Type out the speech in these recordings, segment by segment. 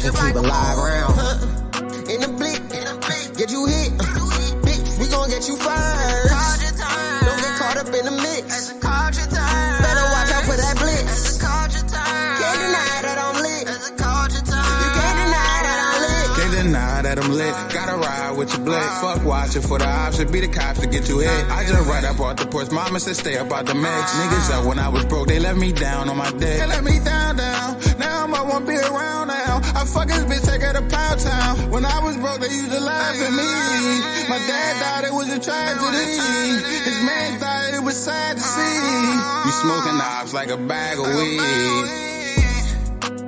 just keep a live round. In the blick, get you hit. Bitch, we gon' get you first. Don't get caught up in the mix. Better watch out for that blitz. Can't deny that I'm lit. You can't deny that I'm lit. Can't deny that I'm lit. Gotta ride with your blick. Fuck watching for the option. Be the cops to get you hit. I just right up off the porch. Mama said stay up out the mix. Niggas up when I was broke. They left me down on my dick. They let me down. Now I won't be around now. I fuck this bitch, take her to Pound Town. When I was broke, they used to laugh at me. My dad died, it was a tragedy. His man died, it was sad to see. You smoking knobs like a bag of weed.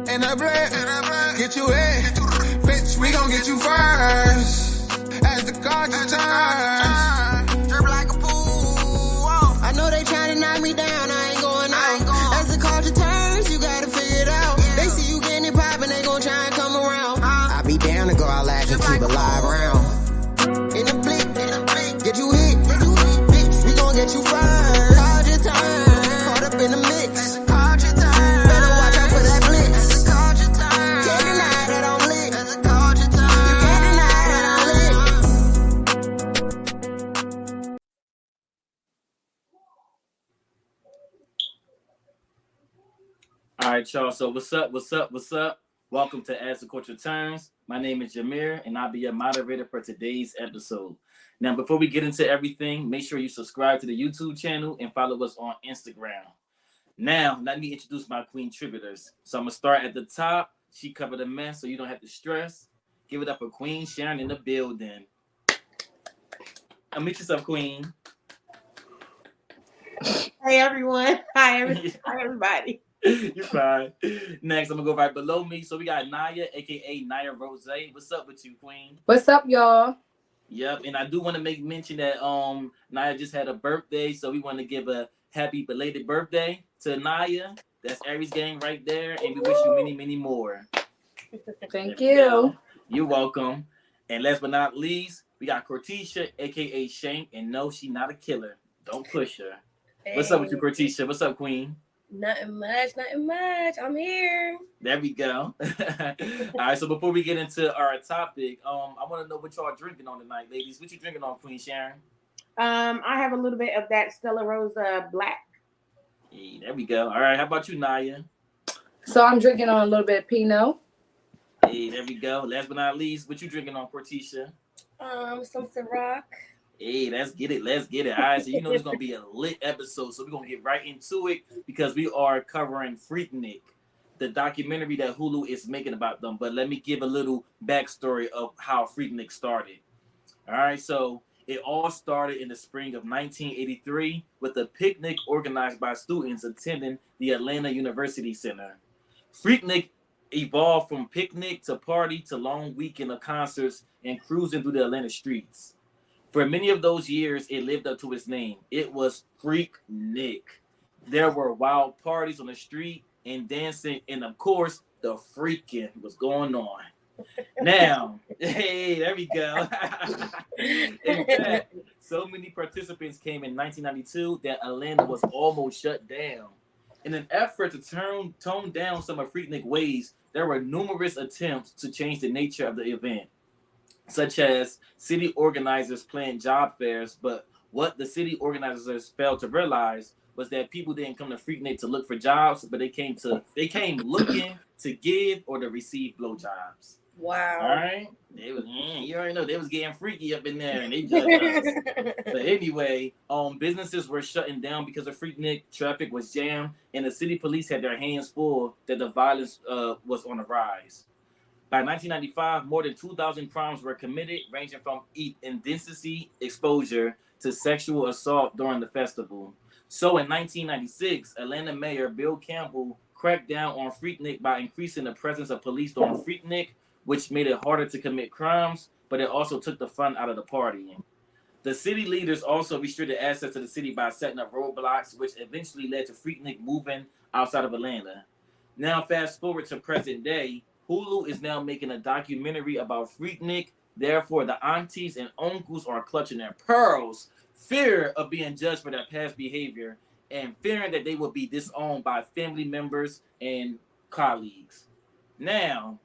And I black, get you in. Bitch, we gon' get you first. As the card turns. Drip like a pool. I know they tryna knock me down, I ain't going out. As the culture turns, you gotta figure it out. They see you getting it poppin', they gon' try and come around. I be down to go out last and keep a live round. In the blick, get you hit. Bitch, we gon' get you first. Culture turns, caught up in the mix. Better watch out for that blitz. Can't deny that I'm lit. You can't deny that I'm lit. All right, y'all. So what's up? Welcome to As the Culture Turns. My name is Jermir, and I'll be your moderator for today's episode. Now, before we get into everything, make sure you subscribe to the YouTube channel and follow us on Instagram. Now, let me introduce my Queentributors. So I'm going to start at the top. She covered a mess, so you don't have to stress. Give it up for Queen Sharon in the building. Meet yourself, Queen. Hey, everyone. Hi, everybody. You're fine. Next, I'm gonna go right below me. So we got Naya, aka Naya Rose. What's up with you, Queen? What's up, y'all? Yep, and I do want to make mention that Naya just had a birthday, so we want to give a happy belated birthday to Naya. That's Aries gang right there, and we wish you many, many more. Thank you. You're welcome. And last but not least, we got Cortisha, aka Shank, and no, she's not a killer. Don't push her. Hey. What's up with you, Cortisha? What's up, Queen? Nothing much. I'm here. There we go. All right, so before we get into our topic, I want to know what y'all drinking on tonight, ladies. What you drinking on, Queen Sharon? I have a little bit of that Stella Rosa Black. Hey, there we go. All right, how about you, Naya? So I'm drinking on a little bit of Pinot. Hey, there we go. Last but not least, what you drinking on, Cortisha? Some Ciroc. Hey, let's get it. All right, so you know it's going to be a lit episode, so we're going to get right into it because we are covering Freaknik, the documentary that Hulu is making about them. But let me give a little backstory of how Freaknik started. All right, so it all started in the spring of 1983 with a picnic organized by students attending the Atlanta University Center. Freaknik evolved from picnic to party to long weekend of concerts and cruising through the Atlanta streets. For many of those years, it lived up to its name. It was Freaknik. There were wild parties on the street and dancing, and of course, the freaking was going on. Now, hey, there we go. In fact, so many participants came in 1992 that Atlanta was almost shut down. In an effort to tone down some of Freaknik ways, there were numerous attempts to change the nature of the event, such as city organizers planned job fairs, but what the city organizers failed to realize was that people didn't come to Freaknik to look for jobs, but they came looking to give or to receive blowjobs. Wow. All right. They was, you already know they was getting freaky up in there, and they judged us. But anyway, businesses were shutting down because of Freaknik. Traffic was jammed, and the city police had their hands full that the violence was on the rise. By 1995, more than 2,000 crimes were committed, ranging from indecency exposure to sexual assault during the festival. So in 1996, Atlanta Mayor Bill Campbell cracked down on Freaknik by increasing the presence of police on Freaknik, which made it harder to commit crimes, but it also took the fun out of the partying. The city leaders also restricted access to the city by setting up roadblocks, which eventually led to Freaknik moving outside of Atlanta. Now, fast forward to present day, Hulu is now making a documentary about Freaknik. Therefore, the aunties and uncles are clutching their pearls, fear of being judged for their past behavior, and fearing that they will be disowned by family members and colleagues. Now,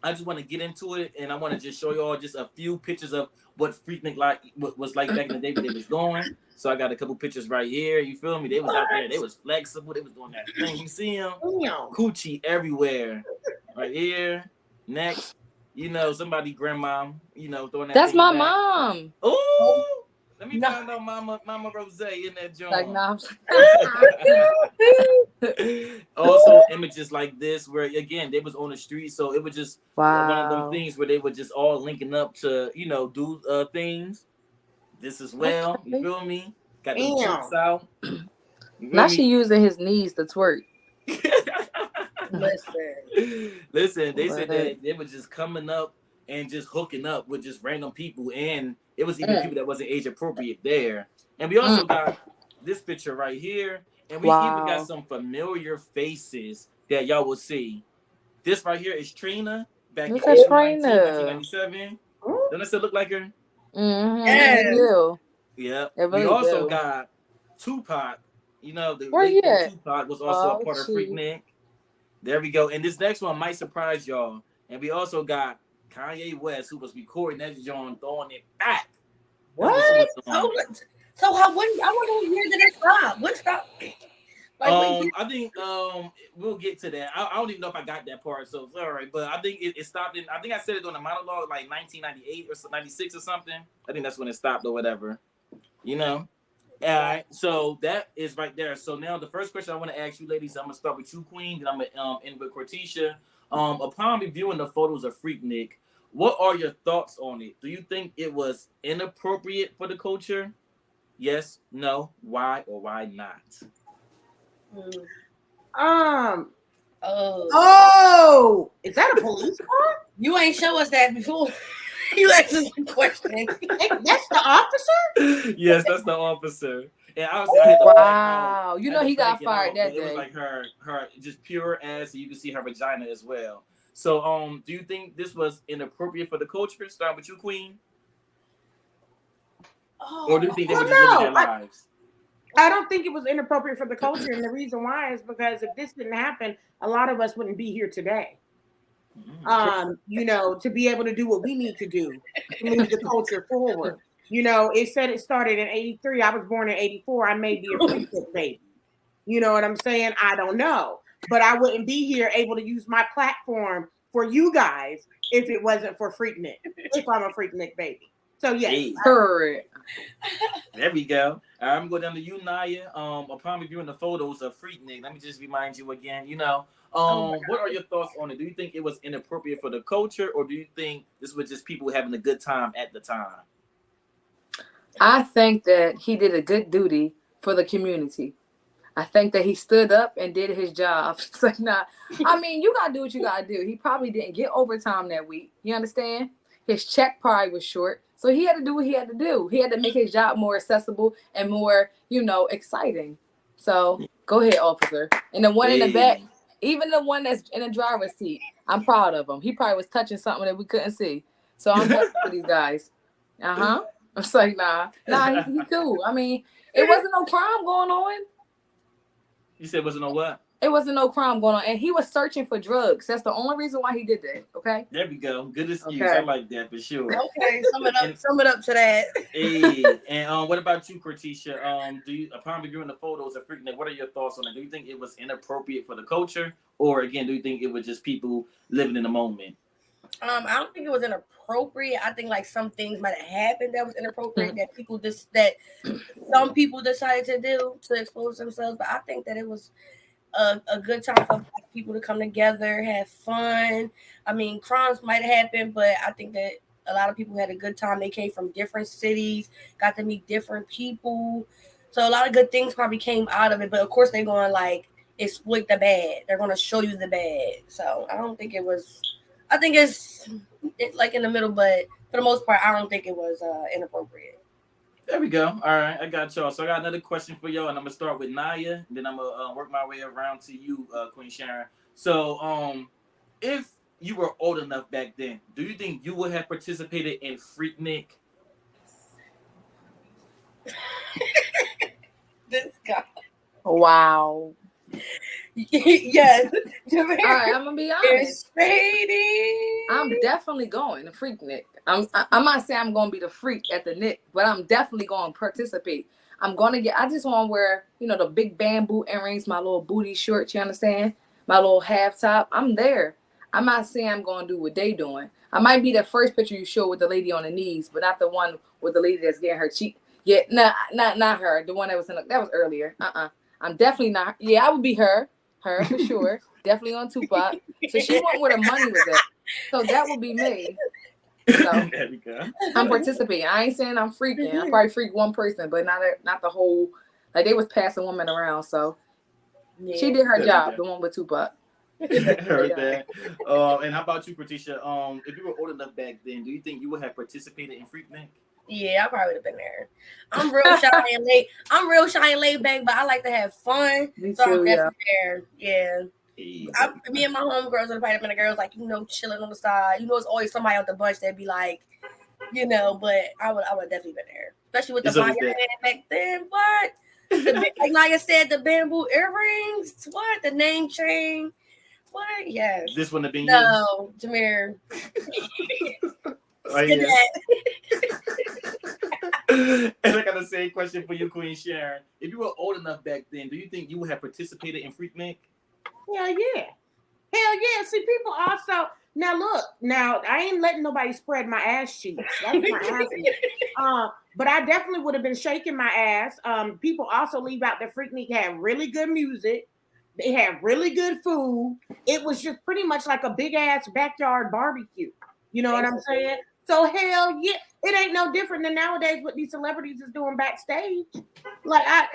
I just want to get into it, and I want to just show y'all just a few pictures of what Freaknik was like back in the day when they was going. So I got a couple pictures right here. You feel me? They was out there. They was flexible. They was doing that thing. You see them? Coochie everywhere. Right here. Next. You know, somebody grandma, you know, throwing that. That's my mom. Oh, let me find out Mama Rose in that joint. Like, nah. Also, images like this, where again they was on the street, so it was just one of them things where they were just all linking up to, you know, do things. This as well, you feel me? Got the chips out. Now she using his knees to twerk. Listen, they said that they were just coming up and just hooking up with just random people, and it was even people that wasn't age appropriate there. And we also got this picture right here, and we even got some familiar faces that y'all will see. This right here is Trina back in 1997. Doesn't it still look like her? Yeah. We also got Tupac. You know, the late Tupac was also a part of Freaknik. There we go. And this next one might surprise y'all. And we also got Kanye West, who was recording that joint, throwing it back. What? So how? When I want to hear that it stopped. What stopped? I think we'll get to that. I don't even know if I got that part, so sorry. But I think it stopped in. I think I said it on the monologue like 1998 or 96 or something. I think that's when it stopped or whatever. You know. All right, so that is right there. So now the first question I want to ask you, ladies, I'm gonna start with you, Queen, then I'm gonna end with Cortisha. Upon reviewing the photos of Freaknik, what are your thoughts on it? Do you think it was inappropriate for the culture? Yes, no, why, or why not? Oh, is that a police car? You ain't show us that before. You asked us a question. That's the officer? Yes, that's the officer. And obviously, I had to wow. You know he got fired that day. It was like her just pure ass, and you can see her vagina as well. So, do you think this was inappropriate for the culture? Start with you, Queen. Or do you think they were just living their lives? I don't think it was inappropriate for the culture, and the reason why is because if this didn't happen, a lot of us wouldn't be here today. You know, to be able to do what we need to do to move the culture forward. You know, it said it started in 83. I was born in 84. I may be a Freaknik baby. You know what I'm saying? I don't know. But I wouldn't be here able to use my platform for you guys if it wasn't for Freaknik, if I'm a Freaknik baby. So, yes. Hey. There we go. I'm going down to you, Naya. Upon reviewing the photos of Freaknik, let me just remind you again, you know, what are your thoughts on it? Do you think it was inappropriate for the culture, or do you think this was just people having a good time at the time? I think that he did a good duty for the community. I think that he stood up and did his job. It's like, nah. I mean, you got to do what you got to do. He probably didn't get overtime that week. You understand? His check probably was short. So he had to do what he had to do. He had to make his job more accessible and more, you know, exciting. So go ahead, officer. And the one in the back, even the one that's in the driver's seat, I'm proud of him. He probably was touching something that we couldn't see. So I'm happy for these guys. It's like, nah, he cool. I mean, it wasn't no crime going on. You said it wasn't no what? It wasn't no crime going on. And he was searching for drugs. That's the only reason why he did that. Okay. There we go. Good excuse. Okay. I like that for sure. Okay. Sum it up to that. Hey, and what about you, Cortisha? Do you, upon reviewing the photos of Freaknik, what are your thoughts on it? Do you think it was inappropriate for the culture? Or again, do you think it was just people living in the moment? I don't think it was inappropriate. I think like some things might have happened that was inappropriate that some people decided to do to expose themselves. But I think that it was a good time for people to come together, have fun. I mean, crimes might have happened, but I think that a lot of people had a good time. They came from different cities, got to meet different people. So a lot of good things probably came out of it. But of course, they're going to like exploit the bad. They're going to show you the bad. So I don't think it was. I think it's like in the middle, but for the most part, I don't think it was inappropriate. There we go. All right, I got y'all. So I got another question for y'all, and I'm gonna start with Naya, and then I'm gonna work my way around to you, Queen Sharon. So, if you were old enough back then, do you think you would have participated in Freaknik? This guy. Wow. Yes. All right, I'm gonna be honest. Shady. I'm definitely going to Freaknik. I'm not saying I'm gonna be the freak at the Nick, but I'm definitely gonna participate. I'm gonna get. I just want to wear, the big bamboo earrings, my little booty shorts. You understand? My little half top. I'm there. I'm not saying I'm gonna do what they doing. I might be the first picture you show with the lady on the knees, but not the one with the lady that's getting her cheek. Yeah, not her. The one that was that was earlier. I'm definitely not. Yeah, I would be her for sure. Definitely on Tupac. So she went where the money was at. So that would be me. So There we go. I'm participating. I ain't saying I'm freaking. I probably freak one person, but not the whole. Like they was passing women around. So she did her job. The one with Tupac. Heard that. And how about you, Patricia? If you were old enough back then, do you think you would have participated in Freaknik? Yeah, I probably would have been there. I'm real shy and laid back, but I like to have fun. Me so too, I'm definitely there. Yeah. Hey, Me and my homegirls would probably been the girls like, chilling on the side. It's always somebody out the bunch that'd be like, but I would definitely been there. Especially with the body back then. What? Like I said, the bamboo earrings. What? The name chain. What? Yes. This wouldn't have been no, Jermir. Oh, yeah. And I got the same question for you, Queen Sharon. If you were old enough back then, do you think you would have participated in Freaknik? Hell yeah. See, people also now I ain't letting nobody spread my ass cheeks. That's my ass. But I definitely would have been shaking my ass. People also leave out that Freaknik had really good music. They had really good food. It was just pretty much like a big ass backyard barbecue. You know what I'm saying? So hell yeah, it ain't no different than nowadays what these celebrities is doing backstage. Like I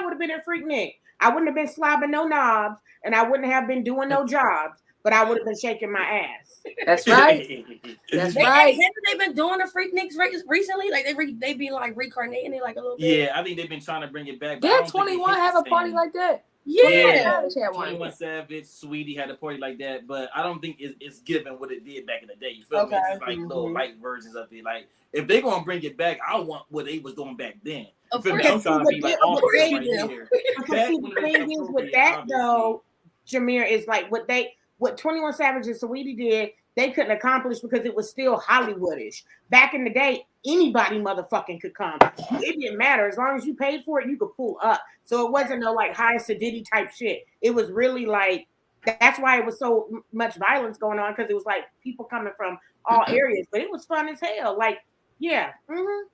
would have been at Freaknik. I wouldn't have been slobbing no knobs, and I wouldn't have been doing no jobs, but I would have been shaking my ass. That's right. That's right. Haven't they been doing the Freakniks recently? Like they be like reincarnating it like a little bit. Yeah, I think they've been trying to bring it back. Did 21 have a party like that? Yeah. 21 Savage, Sweetie had a party like that, but I don't think it's given what it did back in the day. You feel me? It's like little light versions of it. Like if they're gonna bring it back, I want what they was doing back then. Of course, I'm trying to be like all right here. The thing is with that though, Jermir, is like what 21 Savage and Saweetie did, they couldn't accomplish because it was still Hollywoodish. Back in the day, anybody motherfucking could come. It didn't matter. As long as you paid for it, you could pull up. So it wasn't no like high sedity type shit. It was really like, that's why it was so much violence going on, because it was like people coming from all areas. But it was fun as hell. Like, yeah. Mm-hmm.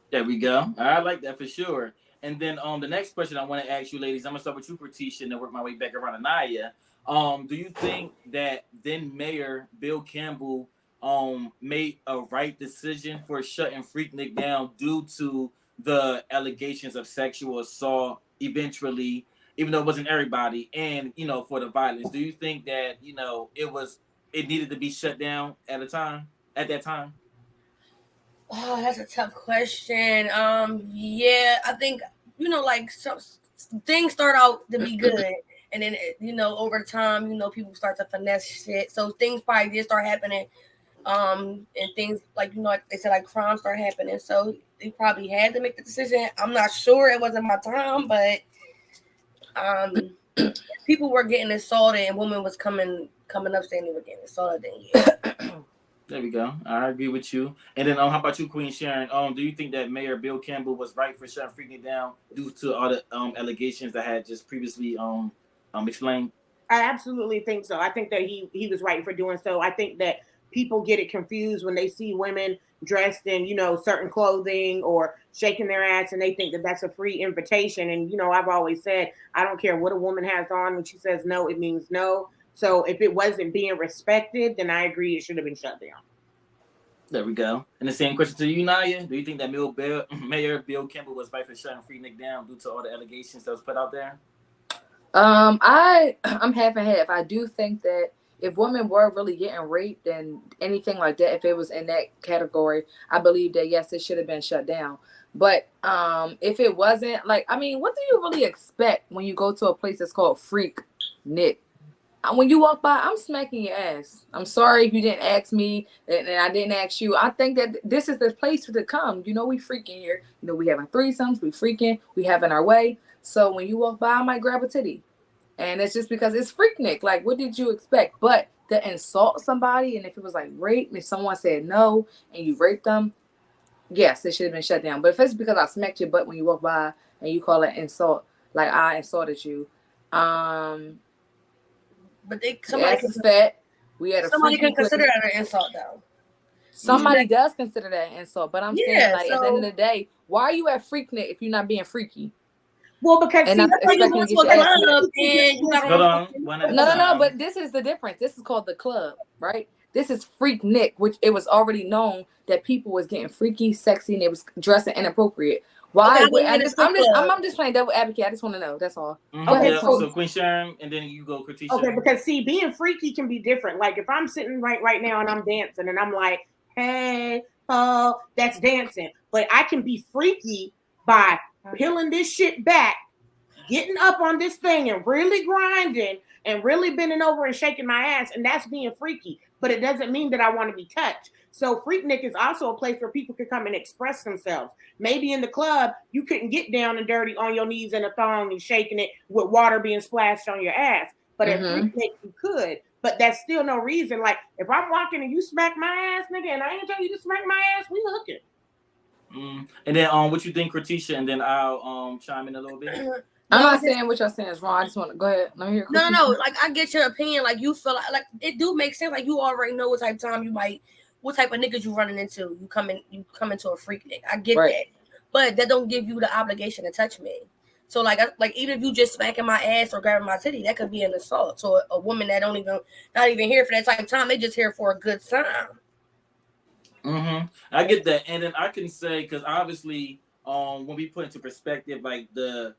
There we go. I like that for sure. And then the next question I want to ask you, ladies, I'm gonna start with you, Patricia, and then work my way back around to Naya. Do you think that then Mayor Bill Campbell made a right decision for shutting Freaknik down due to the allegations of sexual assault eventually, even though it wasn't everybody, and for the violence? Do you think that it needed to be shut down at that time? Oh, that's a tough question. Yeah, I think like some things start out to be good. And then, over time, people start to finesse shit. So things probably did start happening. And things like, like they said, like crimes start happening. So they probably had to make the decision. I'm not sure. It wasn't my time, but people were getting assaulted and women was coming up saying they were getting assaulted. Then, yeah. There we go. I agree with you. And then, how about you, Queen Sharon? Do you think that Mayor Bill Campbell was right for shutting Freaknik down due to all the allegations that had just previously explained? I absolutely think so. I think that he was right for doing so. I think that people get it confused when they see women dressed in, certain clothing or shaking their ass, and they think that that's a free invitation. And, I've always said, I don't care what a woman has on. When she says no, it means no. So if it wasn't being respected, then I agree it should have been shut down. There we go. And the same question to you, Naya. Do you think that Mayor Bill Campbell was right for shutting Freaknik down due to all the allegations that was put out there? I'm half and half. I do think that if women were really getting raped and anything like that, if it was in that category, I believe that yes, it should have been shut down. But if it wasn't, what do you really expect when you go to a place that's called Freaknik? When you walk by, I'm smacking your ass. I'm sorry if you didn't ask me and I didn't ask you. I think that this is the place to come. We freaking here. We having threesomes. We freaking. We having our way. So when you walk by, I might grab a titty. And it's just because it's Freaknik. Like, what did you expect? But to insult somebody, and if it was like rape, if someone said no and you raped them, yes, it should have been shut down. But if it's because I smacked your butt when you walk by and you call it insult, like I insulted you, but somebody can fat. We had somebody can consider that an insult, though. Somebody does consider that an insult, but I'm saying, like, at the end of the day, why are you at Freaknik if you're not being freaky? Well, because and see, you go to a club and you got no, but this is the difference. This is called the club, right? This is Freaknik, which it was already known that people was getting freaky, sexy, and it was dressing inappropriate. Why? Okay, I'm just playing devil advocate. I just want to know. That's all. Okay, so Queen Sharon, and then you go, Katisha. Okay, because see, being freaky can be different. Like if I'm sitting right now and I'm dancing and I'm like, hey, oh, that's dancing. But I can be freaky by peeling this shit back, getting up on this thing and really grinding and really bending over and shaking my ass, and that's being freaky. But it doesn't mean that I want to be touched. So Freaknik is also a place where people can come and express themselves. Maybe in the club, you couldn't get down and dirty on your knees in a thong and shaking it with water being splashed on your ass. But at Freaknik, you could. But that's still no reason. Like, if I'm walking and you smack my ass, nigga, and I ain't tell you to smack my ass, we hooking. And then what you think, Katisha, and then I'll chime in a little bit. I'm not saying what y'all saying is wrong. I just want to go ahead. Let me hear. No. Like I get your opinion. Like you feel like it do make sense. Like you already know what type of time what type of niggas you running into. You come into a Freaknik. I get that, but that don't give you the obligation to touch me. So like even if you just smacking my ass or grabbing my titty, that could be an assault. So a woman that not even here for that type of time, they just here for a good time. I get that, and then I can say, because obviously, when we put into perspective, like the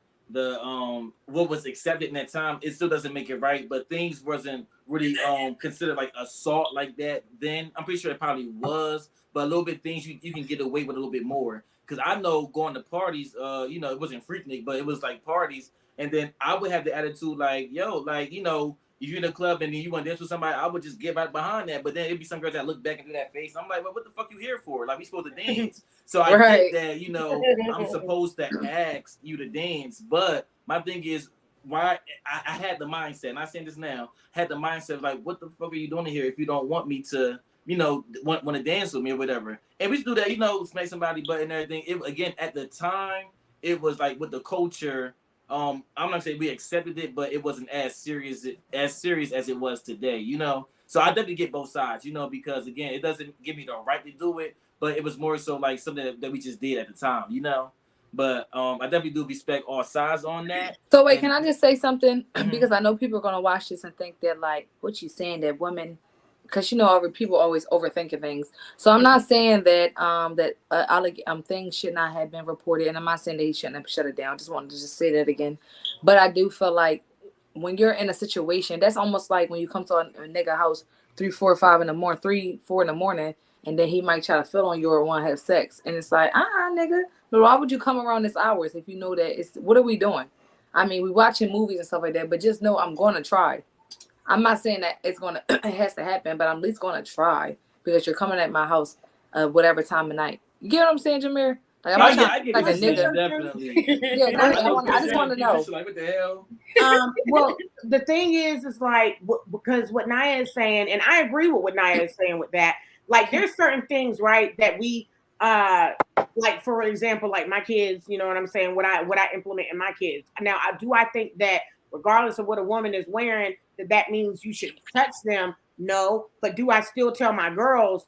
what was accepted in that time, it still doesn't make it right. But things wasn't really considered like assault like that then. I'm pretty sure it probably was, but a little bit things you can get away with a little bit more. Because I know going to parties, it wasn't Freaknik, but it was like parties, and then I would have the attitude like, yo, like, if you're in a club and then you want to dance with somebody, I would just get right behind that. But then it'd be some girls that look back and do that face. I'm like, well, what the fuck you here for? Like, we supposed to dance. So I get that, I'm supposed to ask you to dance. But my thing is, why I had the mindset, and I'm saying this now, had the mindset of like, what the fuck are you doing here if you don't want me to, want to dance with me or whatever? And we do that, smack somebody butt and everything. It, again, at the time, it was like with the culture. I'm not saying we accepted it, but it wasn't as serious as it was today, So I definitely get both sides, because again, it doesn't give me the right to do it, but it was more so like something that we just did at the time, But I definitely do respect all sides on that. So wait, can I just say something? Because I know people are gonna watch this and think that like what she's saying that women, because people always overthinking things. So I'm not saying that things should not have been reported, and I'm not saying that he shouldn't have shut it down. I just wanted to just say that again. But I do feel like when you're in a situation, that's almost like when you come to a nigga house 3, 4, 5 in the morning, 3, 4 in the morning, and then he might try to fill on you or want to have sex, and it's like, nigga, but why would you come around this hours if you know that what are we doing? I mean, we watching movies and stuff like that, but just know I'm going to try. I'm not saying that it has to happen, but I'm at least going to try because you're coming at my house whatever time of night. You get what I'm saying, Jermir? Like, I get like a nigga. Definitely. Yeah, I just want to know. Like, what the hell? Well, the thing is like, because what Naya is saying, and I agree with what Naya is saying with that, like, there's certain things, right, that we, like, for example, like my kids, you know what I'm saying, what I implement in my kids. Now, I think that regardless of what a woman is wearing, that means you should touch them? No. But do I still tell my girls,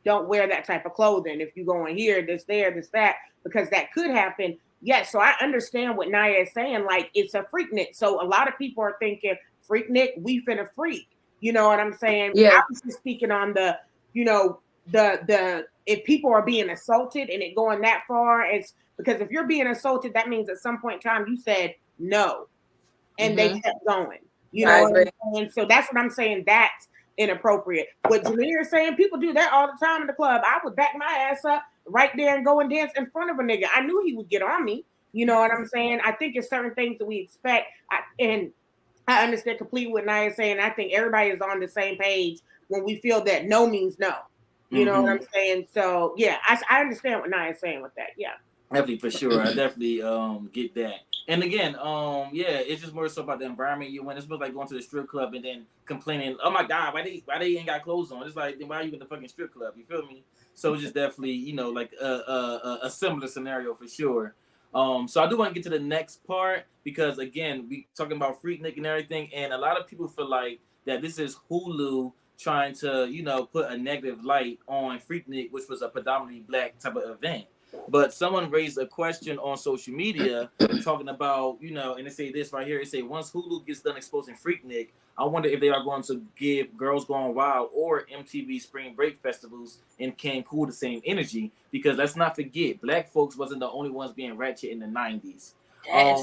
don't wear that type of clothing if you go in here, this, there, this, that, because that could happen. Yes, so I understand what Naya is saying. Like, it's a Freaknik. So a lot of people are thinking, Freaknik, we finna freak. You know what I'm saying? Yeah. I was just speaking on the if people are being assaulted and it going that far, it's because if you're being assaulted, that means at some point in time you said no. And they kept going. You know what I'm saying? So that's what I'm saying. That's inappropriate. What Jermir is saying, people do that all the time in the club. I would back my ass up right there and go and dance in front of a nigga. I knew he would get on me. You know what I'm saying? I think it's certain things that we expect. And I understand completely what Naya is saying. I think everybody is on the same page when we feel that no means no. You know what I'm saying? So, yeah, I understand what Naya is saying with that. Yeah. Definitely, for sure. I definitely get that. And again, it's just more so about the environment you in. It's more like going to the strip club and then complaining, oh my God, why they ain't got clothes on? It's like, then why are you in the fucking strip club? You feel me? So it's just definitely, like a similar scenario for sure. So I do want to get to the next part because again, we talking about Freaknik and everything, and a lot of people feel like that this is Hulu trying to, put a negative light on Freaknik, which was a predominantly black type of event. But someone raised a question on social media talking about, and they say this right here. They say, once Hulu gets done exposing Freaknik, I wonder if they are going to give Girls Gone Wild or MTV Spring Break festivals in Cancun the same energy. Because let's not forget, black folks wasn't the only ones being ratchet in the 90s. I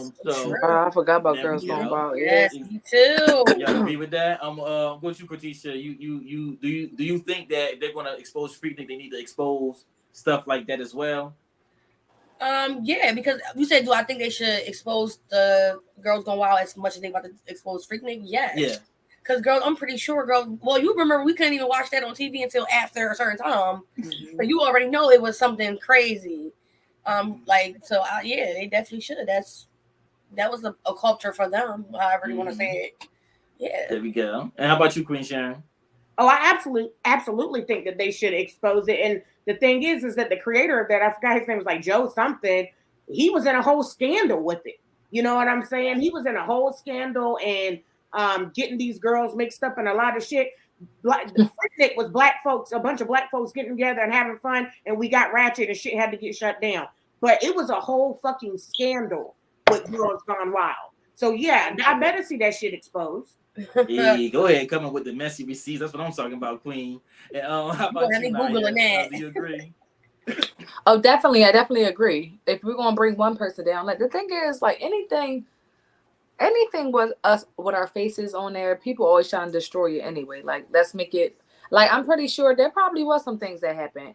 forgot about Girls Gone Wild. Yes, me too. Y'all agree with that? What you, Katisha? Do you think that if they're going to expose Freaknik, they need to expose stuff like that as well? Yeah, because you said, do I think they should expose the Girls Gone Wild as much as they about to expose Freaknik? Yes. Yeah. Because girls, I'm pretty sure well, you remember we couldn't even watch that on TV until after a certain time. Mm-hmm. But you already know it was something crazy. They definitely should. That was a culture for them, however you want to say it. Yeah. There we go. And how about you, Queen Sharon? Oh, I absolutely think that they should expose it. And the thing is that the creator of that, I forgot his name, was like Joe something. He was in a whole scandal with it. You know what I'm saying? He was in a whole scandal and getting these girls mixed up in a lot of shit. The Freaknik was black folks, a bunch of black folks getting together and having fun, and we got ratchet and shit had to get shut down. But it was a whole fucking scandal with Girls Gone Wild. So yeah, I better see that shit exposed. Hey, go ahead, coming with the messy receipts. That's what I'm talking about, Queen. And how about you, Googling that? Do you agree? Oh, definitely. I definitely agree. If we're gonna bring one person down, like the thing is, like anything with us, with our faces on there, people always trying to destroy you anyway. Like, let's make it. Like, I'm pretty sure there probably was some things that happened,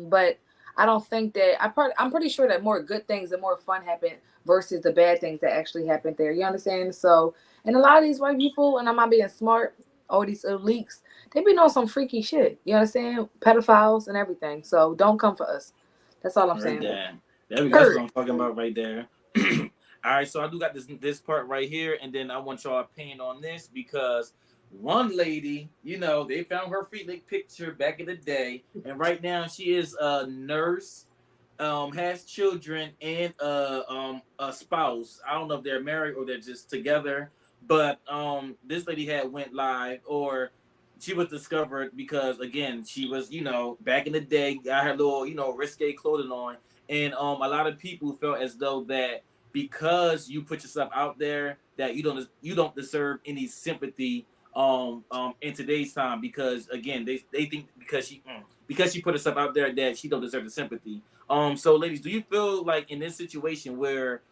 but I don't think that I'm pretty sure that more good things and more fun happened versus the bad things that actually happened there. You understand? So. And a lot of these white people, and I'm not being smart, all these leaks, they be doing some freaky shit. You understand? Pedophiles and everything. So don't come for us. That's all I'm saying. That's what I'm talking about right there. All right, so I do got this part right here, and then I want y'all opinion on this because one lady, they found her Freaknik picture back in the day, and right now she is a nurse, has children, and a spouse. I don't know if they're married or they're just together. But this lady had went live, or she was discovered because, again, she was, back in the day, got her little, risque clothing on. And a lot of people felt as though that because you put yourself out there, that you don't deserve any sympathy in today's time. Because, again, they think because she put herself out there that she don't deserve the sympathy. So, ladies, do you feel like in this situation where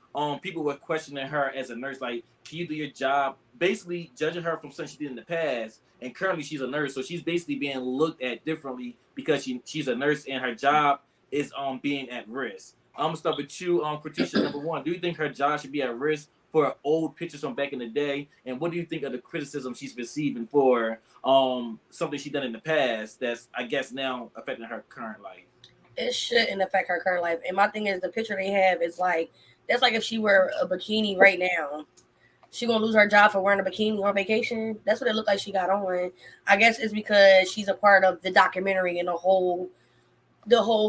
people were questioning her as a nurse, like, can you do your job? Basically judging her from something she did in the past, and currently she's a nurse, so she's basically being looked at differently because she's a nurse and her job is being at risk. I'm gonna start with you, Katisha. Number one, do you think her job should be at risk for old pictures from back in the day? And what do you think of the criticism she's receiving for something she done in the past that's, I guess, now affecting her current life? It shouldn't affect her current life. And my thing is, the picture they have is like, that's like if she wear a bikini right now, she gonna lose her job for wearing a bikini on vacation. That's what it looked like she got on. I guess it's because she's a part of the documentary and the whole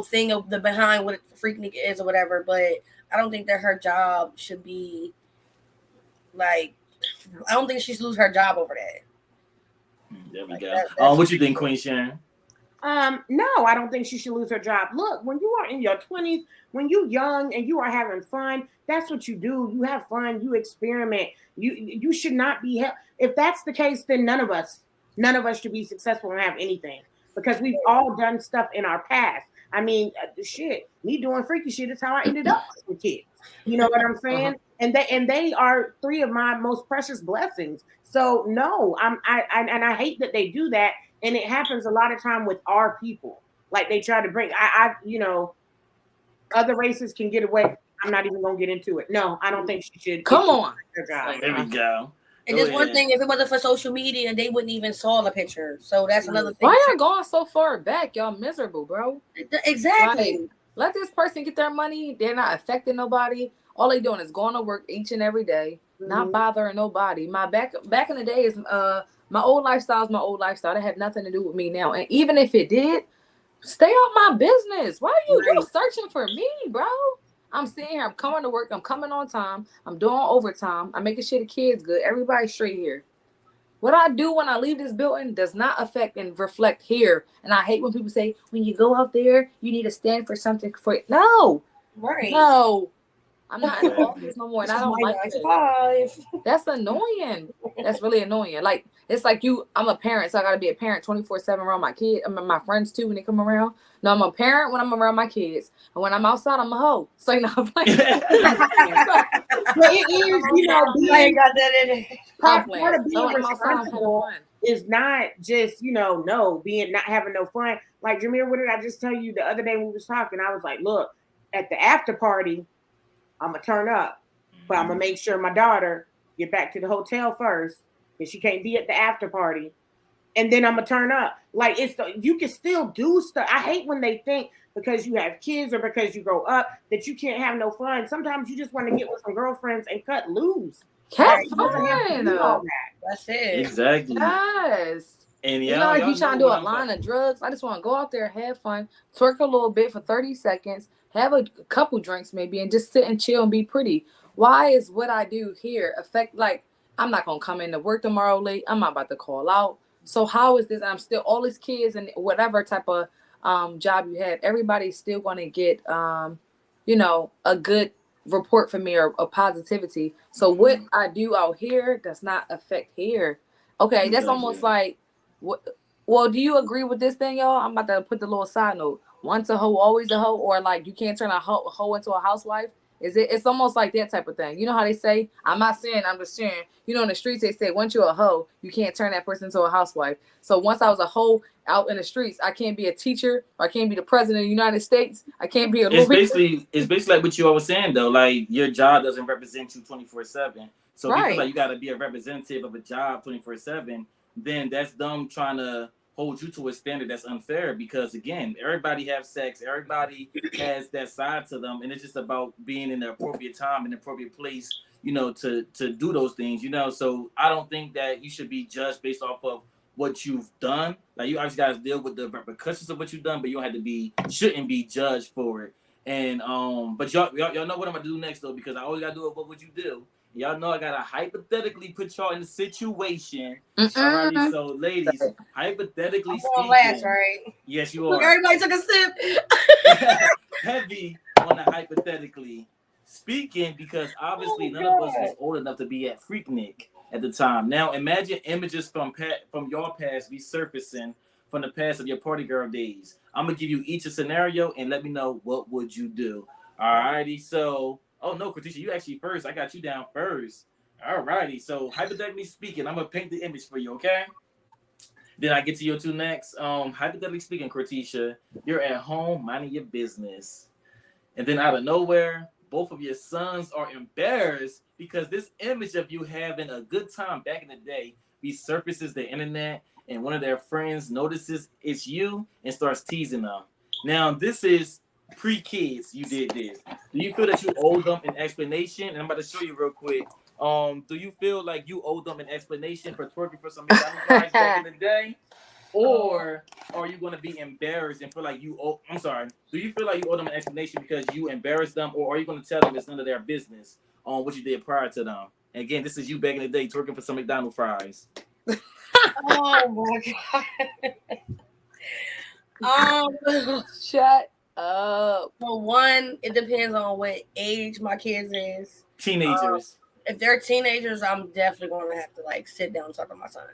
thing of the behind what Freaknik is or whatever. But I don't think that her job should be like. I don't think she should lose her job over that. There we go. What you think, Queen Sharon? No, I don't think she should lose her job. Look, when you are in your 20s, when you're young and you are having fun, that's what you do. You have fun, you experiment. You should not be if that's the case, then none of us should be successful and have anything, because we've all done stuff in our past. I mean, me doing freaky shit is how I ended up with kids. You know what I'm saying? Uh-huh. And they are three of my most precious blessings. So no, I hate that they do that. And it happens a lot of time with our people. Like they try to bring, other races can get away. I'm not even gonna get into it. No, I don't think she should. Come on. There we go. And just one thing, if it wasn't for social media, they wouldn't even saw the picture. So that's another thing. Why y'all going so far back? Y'all miserable, bro. Exactly. Like, let this person get their money. They're not affecting nobody. All they doing is going to work each and every day, not bothering nobody. My back in the day is my old lifestyle is my old lifestyle. That had nothing to do with me now. And even if it did, stay out my business. Why are you searching for me, bro? I'm sitting here. I'm coming to work. I'm coming on time. I'm doing overtime. I'm making sure the kids good. Everybody's straight here. What I do when I leave this building does not affect and reflect here. And I hate when people say, when you go out there, you need to stand for something. No. Right. No. I'm not in the office no more. And I don't like that. That's annoying. That's really annoying. Like, it's like I'm a parent, so I got to be a parent 24/7 around my kids. I mean, my friends too when they come around. No, I'm a parent when I'm around my kids. And when I'm outside, I'm a hoe. So, you know, I'm playing. But it is, you know, being, got that in it. part of being responsible is not just, you know, not having no fun. Like, Jermir, what did I just tell you the other day when we was talking? I was like, look, at the after party, I'm going to turn up, but I'm going to make sure my daughter get back to the hotel first because she can't be at the after party. And then I'm going to turn up. Like, you can still do stuff. I hate when they think because you have kids or because you grow up that you can't have no fun. Sometimes you just want to get with some girlfriends and cut loose. Have fun. That's it. Exactly. Yes. And you know, like you trying to do a line of drugs. I just want to go out there, have fun, twerk a little bit for 30 seconds, have a couple drinks maybe, and just sit and chill and be pretty. Why is what I do here affect, like, I'm not going to come into work tomorrow late. I'm not about to call out. So how is this? I'm still, all these kids and whatever type of job you have, everybody's still going to get, you know, a good report from me or a positivity. So what I do out here does not affect here. Okay, that's almost like, well, do you agree with this thing, y'all? I'm about to put the little side note. Once a hoe, always a hoe, or like you can't turn a hoe into a housewife. It's almost like that type of thing. You know how they say, I'm not saying, I'm just sharing. You know, in the streets, they say, once you're a hoe, you can't turn that person into a housewife. So once I was a hoe out in the streets, I can't be a teacher, or I can't be the president of the United States. I can't be a It's basically like what you always saying, though. Like, your job doesn't represent you 24/7. So if you feel like you got to be a representative of a job 24/7, then that's them trying to hold you to a standard that's unfair, because again, everybody has sex, everybody has that side to them, and it's just about being in the appropriate time and the appropriate place, you know, to do those things, you know. So I don't think that you should be judged based off of what you've done. Like, you obviously got to deal with the repercussions of what you've done, but you don't shouldn't be judged for it. And but y'all know what I'm gonna do next, though, because I always gotta do what would you do. Y'all know I gotta hypothetically put y'all in a situation. Alrighty, so ladies, hypothetically speaking, last, right? Yes, you are. Everybody took a sip. Heavy on the hypothetically speaking, because obviously none of us was old enough to be at Freaknik at the time. Now imagine images from your past resurfacing from the past of your party girl days. I'm gonna give you each a scenario and let me know what would you do. Alrighty, so. Oh no, Cortisha, you actually first. I got you down first. Alrighty. So hypothetically speaking, I'm gonna paint the image for you, okay? Then I get to your two next. Hypothetically speaking, Cortisha, you're at home minding your business. And then out of nowhere, both of your sons are embarrassed because this image of you having a good time back in the day resurfaces the internet, and one of their friends notices it's you and starts teasing them. Now, this is pre-kids, you did this. Do you feel that you owe them an explanation? And I'm about to show you real quick. Do you feel like you owe them an explanation for twerking for some McDonald's fries back in the day? Or are you going to be embarrassed and feel like you owe... I'm sorry. Do you feel like you owe them an explanation because you embarrassed them? Or are you going to tell them it's none of their business on what you did prior to them? And again, this is you back in the day twerking for some McDonald's fries. Oh, my God. Shut up. For one, it depends on what age my kids is. Teenagers. If they're teenagers, I'm definitely going to have to like sit down and talk to my sons.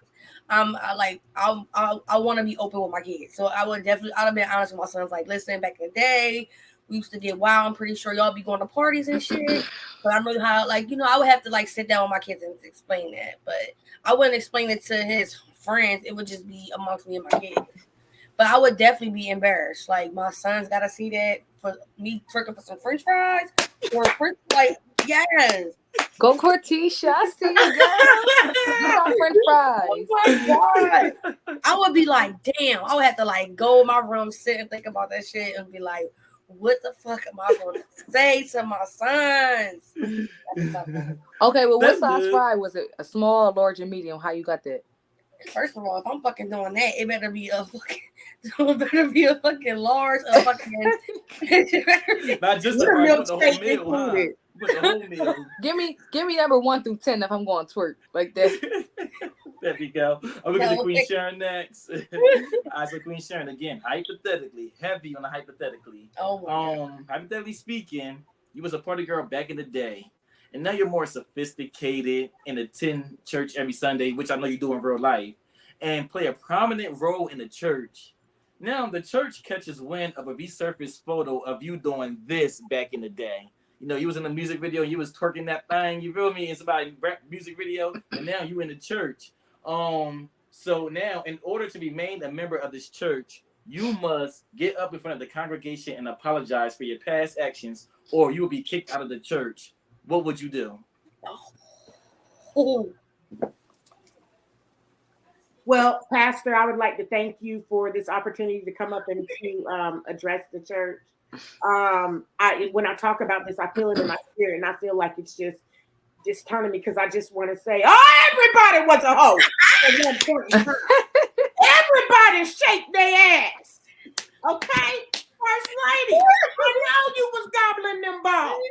I want to be open with my kids, so I'd have been honest with my sons. Like, listen, back in the day, we used to get wild. I'm pretty sure y'all be going to parties and shit. But I'm really how, like, you know, I would have to like sit down with my kids and explain that. But I wouldn't explain it to his friends. It would just be amongst me and my kids. But I would definitely be embarrassed. Like, my sons gotta see that for me twerking for some French fries or like, yes. Go Cortisha, I see you, girl. You got French fries. Oh my God. I would be like, damn. I would have to like go in my room, sit and think about that shit and be like, what the fuck am I going to say to my sons? Okay, well, what That's size good. fry was it? A small, large, and medium? How you got that? First of all, if I'm fucking doing that, it better be a fucking large, a fucking. Not just the Your fries, you want the whole milkshake meal, huh? included. You want the whole meal. Give me number 1 through 10 if I'm going to twerk like that. There we go. Are we going to No. Queen Sharon next? All right, so Queen Sharon, again, hypothetically, heavy on the hypothetically. Oh my God. Hypothetically speaking, you was a party girl back in the day, and now you're more sophisticated and attend church every Sunday, which I know you do in real life, and play a prominent role in the church. Now the church catches wind of a resurfaced photo of you doing this back in the day. You know, you was in a music video, you was twerking that thing, you feel me? It's about a rap music video, and now you in the church. So now, in order to be made a member of this church, you must get up in front of the congregation and apologize for your past actions, or you will be kicked out of the church. What would you do? Oh. Well, Pastor, I would like to thank you for this opportunity to come up and to address the church. When I talk about this, I feel it in my spirit, and I feel like it's just turning me because I just want to say, everybody was a hoe at one point in time. Everybody shake their ass. Okay? First lady, I know you was gobbling them balls.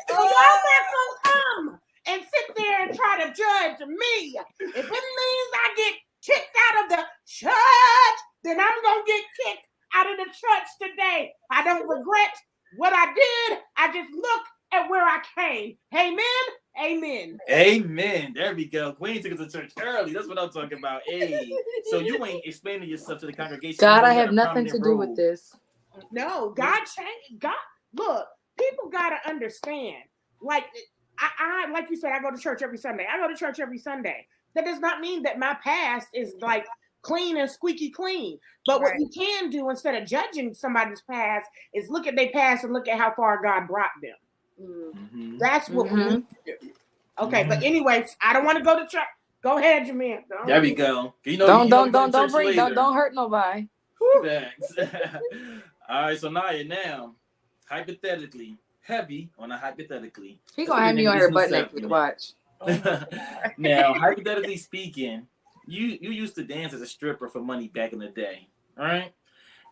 So y'all not gonna come and sit there and try to judge me. If it means I get kicked out of the church, then I'm gonna get kicked out of the church today. I don't regret what I did. I just look at where I came. Amen. Amen. Amen. There we go. Queen took us to church early. That's what I'm talking about. Hey, so you ain't explaining yourself to the congregation. God, I have nothing to do with this. No, God changed. God, look, people gotta understand. Like I like you said, I go to church every Sunday. I go to church every Sunday. That does not mean that my past is like clean and squeaky clean. But what you can do instead of judging somebody's past is look at their past and look at how far God brought them. Mm-hmm. That's what we need to do. Okay, but anyways, I don't want to go to church. Go ahead, Jermir. There we go. You know, don't hurt nobody. Thanks. All right, so now, hypothetically, heavy on a hypothetically. He's gonna have me on her butt naked. Watch. Now, hypothetically speaking, you used to dance as a stripper for money back in the day, all right?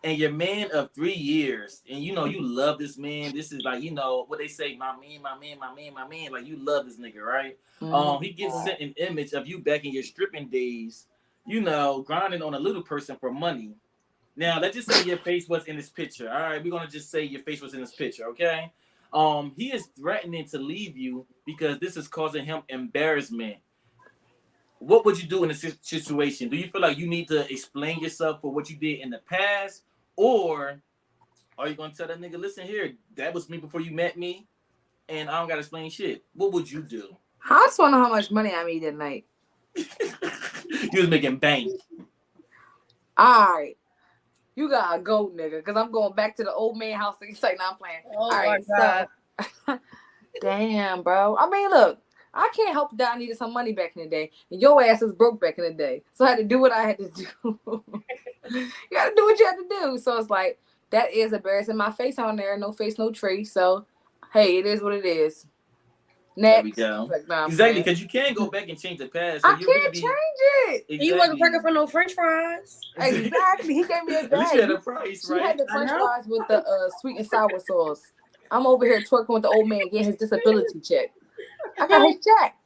And your man of 3 years, and you know you love this man. This is like, you know what they say, my man. Like you love this nigga, right? Mm-hmm. He gets sent an image of you back in your stripping days, you know, grinding on a little person for money. Now let's just say your face was in this picture. All right, we're gonna just say your face was in this picture, okay? He is threatening to leave you because this is causing him embarrassment. What would you do in this situation? Do you feel like you need to explain yourself for what you did in the past? Or are you going to tell that nigga, listen here, that was me before you met me, and I don't got to explain shit? What would you do? I just want to know how much money I made that night. You was making bank. All right. You got to go, nigga, because I'm going back to the old man house. He's like, I'm playing. Oh, all right, my God. So, damn, bro. I mean, look, I can't help that I needed some money back in the day. And your ass was broke back in the day. So I had to do what I had to do. You got to do what you have to do. So it's like, that is embarrassing. My face on there, no face, no trace. So, hey, it is what it is. Next. There we go. Like, exactly, because you can't go back and change the past. So I can't change it. Exactly. You wasn't working for no French fries. Exactly. He gave me a bag. At least you had a price, right? She had the French fries with the sweet and sour sauce. I'm over here twerking with the old man getting his disability check. I got his check.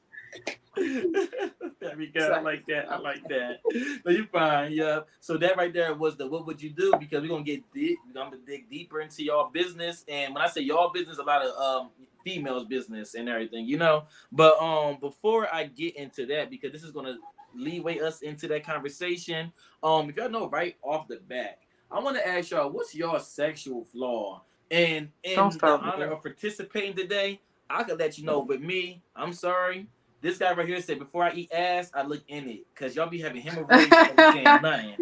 There we go. I like that. So you fine, yeah. So that right there was the what would you do? Because we're gonna get deep. We're gonna dig deeper into y'all business. And when I say y'all business, a lot of females business and everything, you know. But before I get into that, because this is gonna leeway us into that conversation. If y'all know right off the bat, I want to ask y'all, what's your sexual flaw? And in the honor of participating today, I could let you know. With me, I'm sorry. This guy right here said, before I eat ass, I look in it. Because y'all be having hemorrhoids and saying nothing.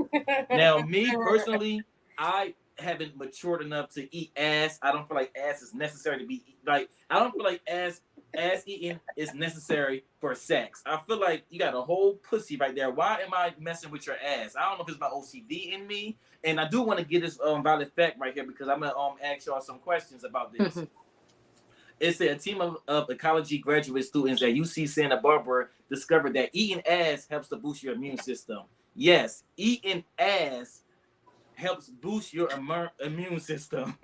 Now, me personally, I haven't matured enough to eat ass. I don't feel like ass is necessary to be, like, I don't feel like ass ass eating is necessary for sex? I feel like you got a whole pussy right there. Why am I messing with your ass? I don't know if it's my OCD in me, and I do want to get this valid fact right here because I'm gonna ask y'all some questions about this. It said a team of ecology graduate students at UC Santa Barbara discovered that eating ass helps to boost your immune system. Yes, eating ass helps boost your immune system.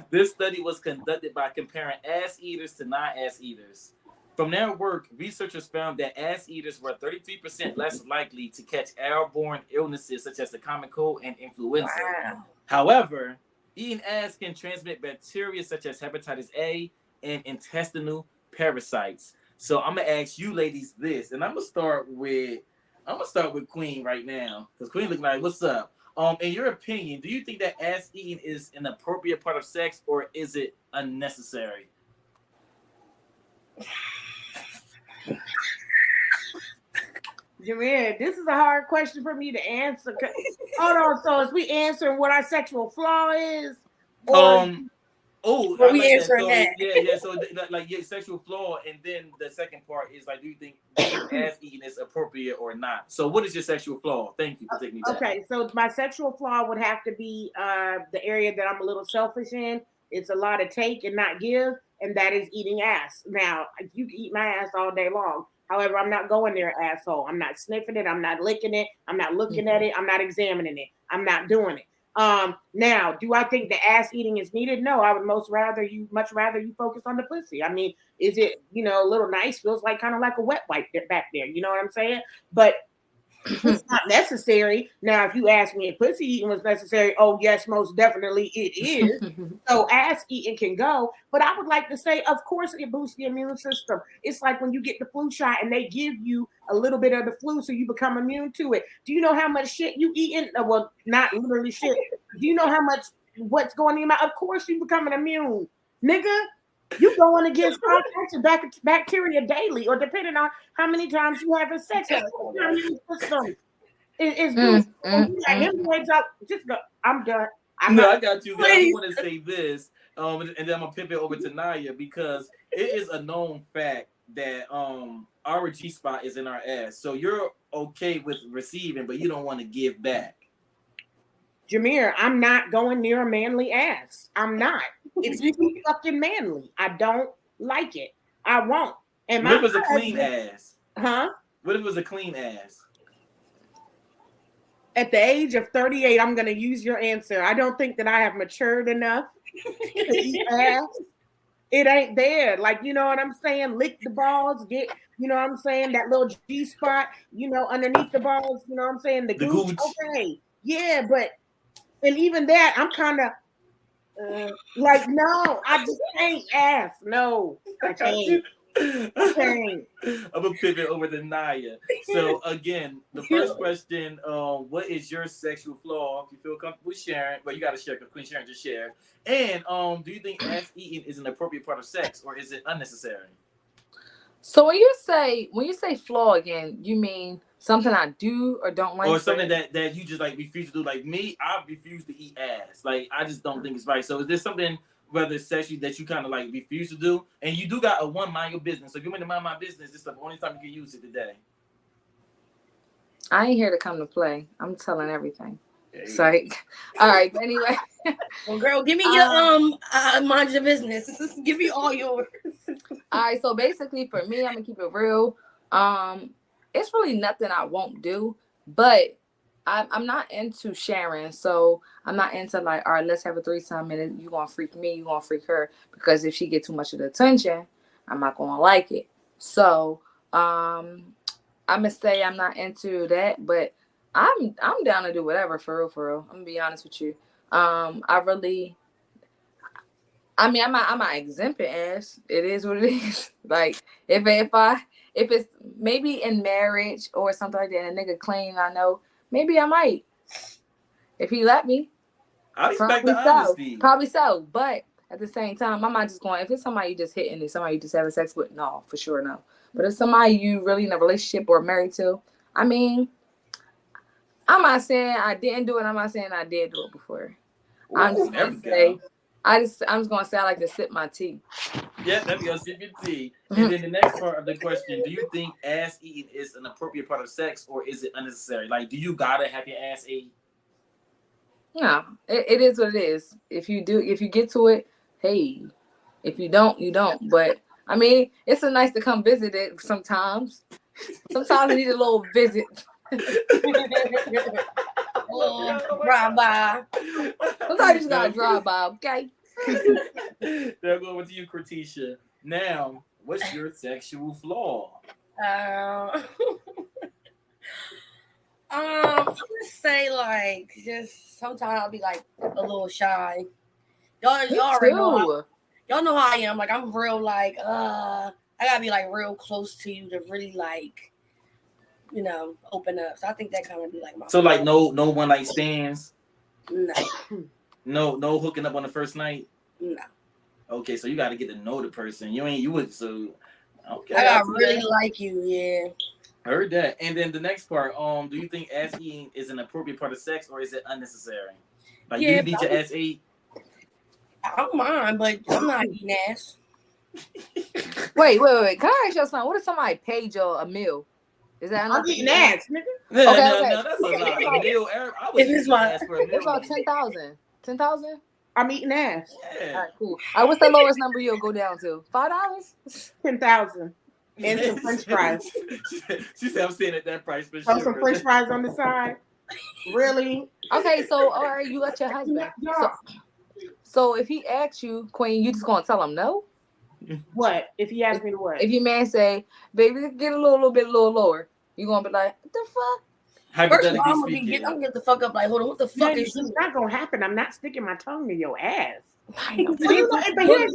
This study was conducted by comparing ass eaters to non-ass eaters. From their work, researchers found that ass eaters were 33% less likely to catch airborne illnesses such as the common cold and influenza. Wow. However, eating ass can transmit bacteria such as hepatitis A and intestinal parasites. So I'm gonna ask you ladies this, and I'm gonna start with Queen right now because Queen looking like, what's up? In your opinion, do you think that ass eating is an appropriate part of sex or is it unnecessary? Jermir, this is a hard question for me to answer. Hold on, so is we answering what our sexual flaw is? Well, we answering that. Yeah. So like your sexual flaw, and then the second part is like, do you think ass eating is appropriate or not? So what is your sexual flaw? Thank you for taking me back. Okay, so my sexual flaw would have to be the area that I'm a little selfish in. It's a lot of take and not give, and that is eating ass. Now, you can eat my ass all day long. However, I'm not going there, asshole. I'm not sniffing it. I'm not licking it. I'm not looking at it. I'm not examining it. I'm not doing it. Now, do I think the ass eating is needed? No, I would much rather you focus on the pussy. I mean, is it, a little nice? Feels like kind of like a wet wipe back there. You know what I'm saying? But it's not necessary. Now, if you ask me if pussy eating was necessary, oh yes, most definitely it is. So ass eating can go, but I would like to say, of course, it boosts the immune system. It's like when you get the flu shot and they give you a little bit of the flu so you become immune to it. Do you know how much shit you eating? Well, not literally shit. Do you know how much what's going in your mouth? Of course, you becoming immune, nigga. You going against all types of bacteria daily, or depending on how many times you have sex. Your immune system is just go. I'm done. I got you. I want to say this, and then I'm gonna pivot over to Naya because it is a known fact that our G spot is in our ass. So you're okay with receiving, but you don't want to give back. Jermir, I'm not going near a manly ass. I'm not. It's too fucking manly. I don't like it. I won't. And what if it was a clean ass? Huh? What if it was a clean ass? At the age of 38, I'm going to use your answer. I don't think that I have matured enough to eat ass. It ain't there. Like, you know what I'm saying? Lick the balls, get, you know what I'm saying? That little G spot, underneath the balls, you know what I'm saying? The gooch. Okay. Yeah, but, and even that, I'm kind of, like, no, I just can't ass. No, I can't. I'm gonna pivot over to Naya. So again, the first question: what is your sexual flaw? If you feel comfortable sharing, but you gotta share because Queen Sharon just shared. And do you think ass eating is an appropriate part of sex, or is it unnecessary? So when you say flaw again, you mean something I do or don't like, or something that you just like refuse to do? Like me, I refuse to eat ass. Like I just don't think it's right. So is there something, whether it's sexually, that you kind of like refuse to do? And you do got a mind your business. So if you want to mind my business, this is the only time you can use it today. I ain't here to come to play. I'm telling everything. Psych. All right, but anyway. Well, girl, give me your mind your business. Give me all yours. All right, so basically for me, I'm gonna keep it real. It's really nothing I won't do, but I'm not into sharing. So I'm not into like, all right, let's have a threesome and you gonna freak me, you gonna freak her, because if she get too much of the attention, I'm not gonna like it. So I'm gonna say I'm not into that, but I'm down to do whatever, for real. I'm gonna be honest with you. I'm not exempting ass. It is what it is. Like if it's maybe in marriage or something like that, and a nigga claim I know, maybe I might. If he let me. I expect the honesty. Probably so. But at the same time, I'm not just going, if it's somebody you just hitting, it's somebody you just having sex with, no, for sure no. But if somebody you really in a relationship or married to, I mean, I'm not saying I didn't do it. I'm not saying I did do it before. I'm just gonna say I like to sip my tea. Yeah, that'd be on sip your tea. And then the next part of the question: do you think ass eating is an appropriate part of sex, or is it unnecessary? Like, do you gotta have your ass ate? No, it is what it is. If you get to it, hey. If you don't, you don't. But I mean, it's so nice to come visit it sometimes. Sometimes you need a little visit. Drive by. Sometimes you just gotta drive by, okay? They'll go over to you, Cortisha. Now, what's your sexual flaw? I'm gonna say like just sometimes I'll be like a little shy. Y'all already know. Y'all know how I am. Like I'm real like I gotta be like real close to you to really like open up. So I think that kind of be like my. So like no one like stands. No. No hooking up on the first night. No. Okay, so you got to get to know the person. You would so. Okay. I gotta really like you. Yeah. Heard that. And then the next part. Do you think ass eating is an appropriate part of sex, or is it unnecessary? Like, do you need your ass ate? I don't mind, but I'm not eating ass. Wait. Can I ask you something? What if somebody paid you a meal? Is that I'm eating ass, nigga? No, okay. No, that's a lot. Meal, I would This is my. ask for a meal. It's about 10,000. 10,000? I'm eating ass. Yeah. All right, cool. All right, what's the lowest number you'll go down to? $5? 10,000. And some French fries. She said I'm staying at that price for Throw sure. some French fries on the side. Really? Okay, so all right, you let your husband. So if he asks you, Queen, you just gonna tell him no? What? If he asks me to what? If your man say, baby, get a little bit lower, you gonna be like, what the fuck? First of all, I'm gonna get the fuck up. Like, hold on, what the fuck is it's not gonna happen. I'm not sticking my tongue to your ass. But here's the thing.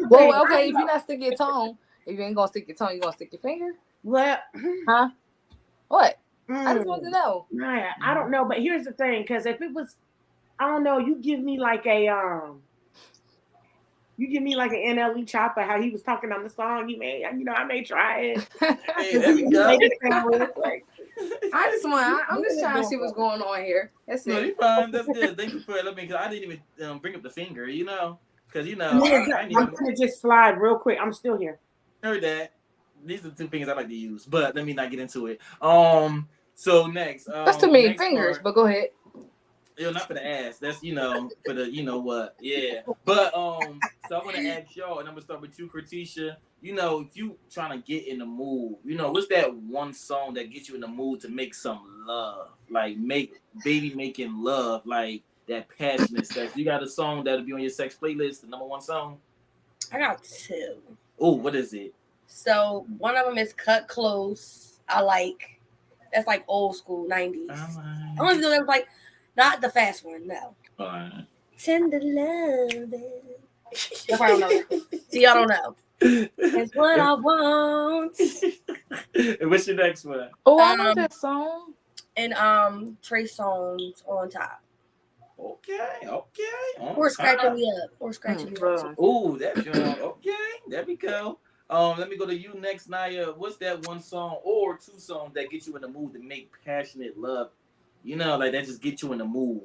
Well, okay, if you're not sticking your tongue, if you ain't gonna stick your tongue, you gonna stick your finger? Well, huh? What? I just want to know. Nah, I don't know, but here's the thing, because if it was, I don't know, you give me like an NLE Chopper, how he was talking on the song. I may try it. Hey, there we go. I'm just trying to see what's going on here. That's it. No, you're fine. That's good. Thank you for it. Because I didn't even bring up the finger, because I'm gonna just slide real quick. I'm still here. Heard that. These are the two fingers I like to use, but let me not get into it. So next, that's too many fingers, but go ahead. Not for the ass. That's for the what? Yeah. But so I want to ask y'all, and I'm gonna start with you, Cortisha. If you trying to get in the mood, what's that one song that gets you in the mood to make some love, like making love, like that passionate sex? You got a song that'll be on your sex playlist, the number one song? I got two. Oh, what is it? So one of them is Cut Close. I like. That's like old school 90s. I don't even know that was like. Not the fast one, no. Tender love. That's why I don't know. See, I don't know. It's what I want. And what's your next one? Oh, I know that song. And Trey Songz On Top. Okay. Or Scratching Me Up. Oh, that's good. Okay, there we go. Let me go to you next, Naya. What's that one song or two songs that get you in the mood to make passionate love? Like that just get you in the mood.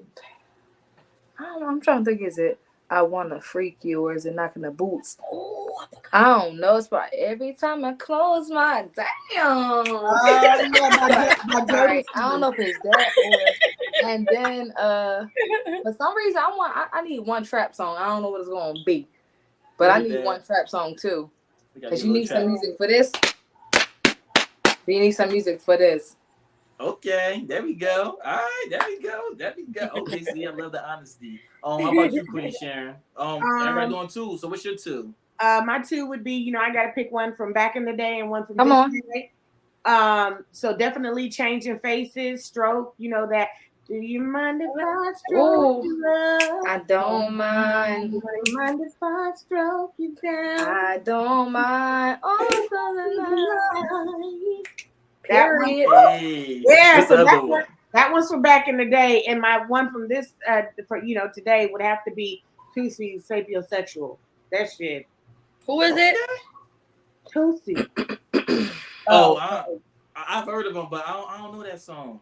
I don't know. I'm trying to think. Is it I Wanna Freak You or is it Knocking the Boots? I don't know. It's about every time I close my damn. Right. I don't know if it's that or and then for some reason I need one trap song. I don't know what it's gonna be. But I need one trap song too. Because you need some music for this. You need some music for this. Okay, there we go. All right, there we go. Okay, see, I love the honesty. How about you, Queen Sharon? Everybody doing two. So what's your two? My two would be, I got to pick one from back in the day and one from this day. So definitely Changing Faces, Stroke. That. Do you mind if I stroke you up? I don't mind. Do you mind if I stroke you down? I don't mind. Period. Yeah, so that one's from back in the day, and my one from this, today would have to be Tootsie Sapiosexual. That shit. Who is it? Tootsie. I've heard of him, but I don't know that song.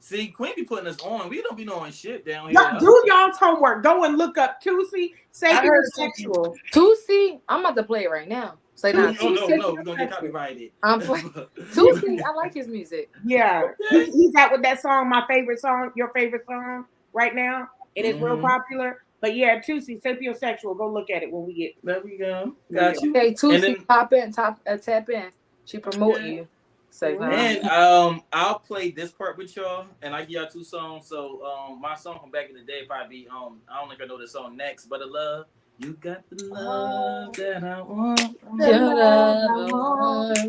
See, Queen be putting us on. We don't be knowing shit down here. Do y'all's homework. Go and look up Tootsie Sapiosexual. Tootsie, I'm about to play it right now. Say now. Oh no, we're gonna get copyrighted. Tusi, I like his music. Yeah, he's out with that song. My favorite song, your favorite song right now. It is real popular. But yeah, Tusi, sapiosexual. Go look at it when we get. There we go. Got you. Okay, Tusi, then, pop in, tap in. She promote you. Say now. And I'll play this part with y'all, and I give y'all 2 songs. So my song from back in the day probably be I don't think I know the song next, but love. You got the love that I want.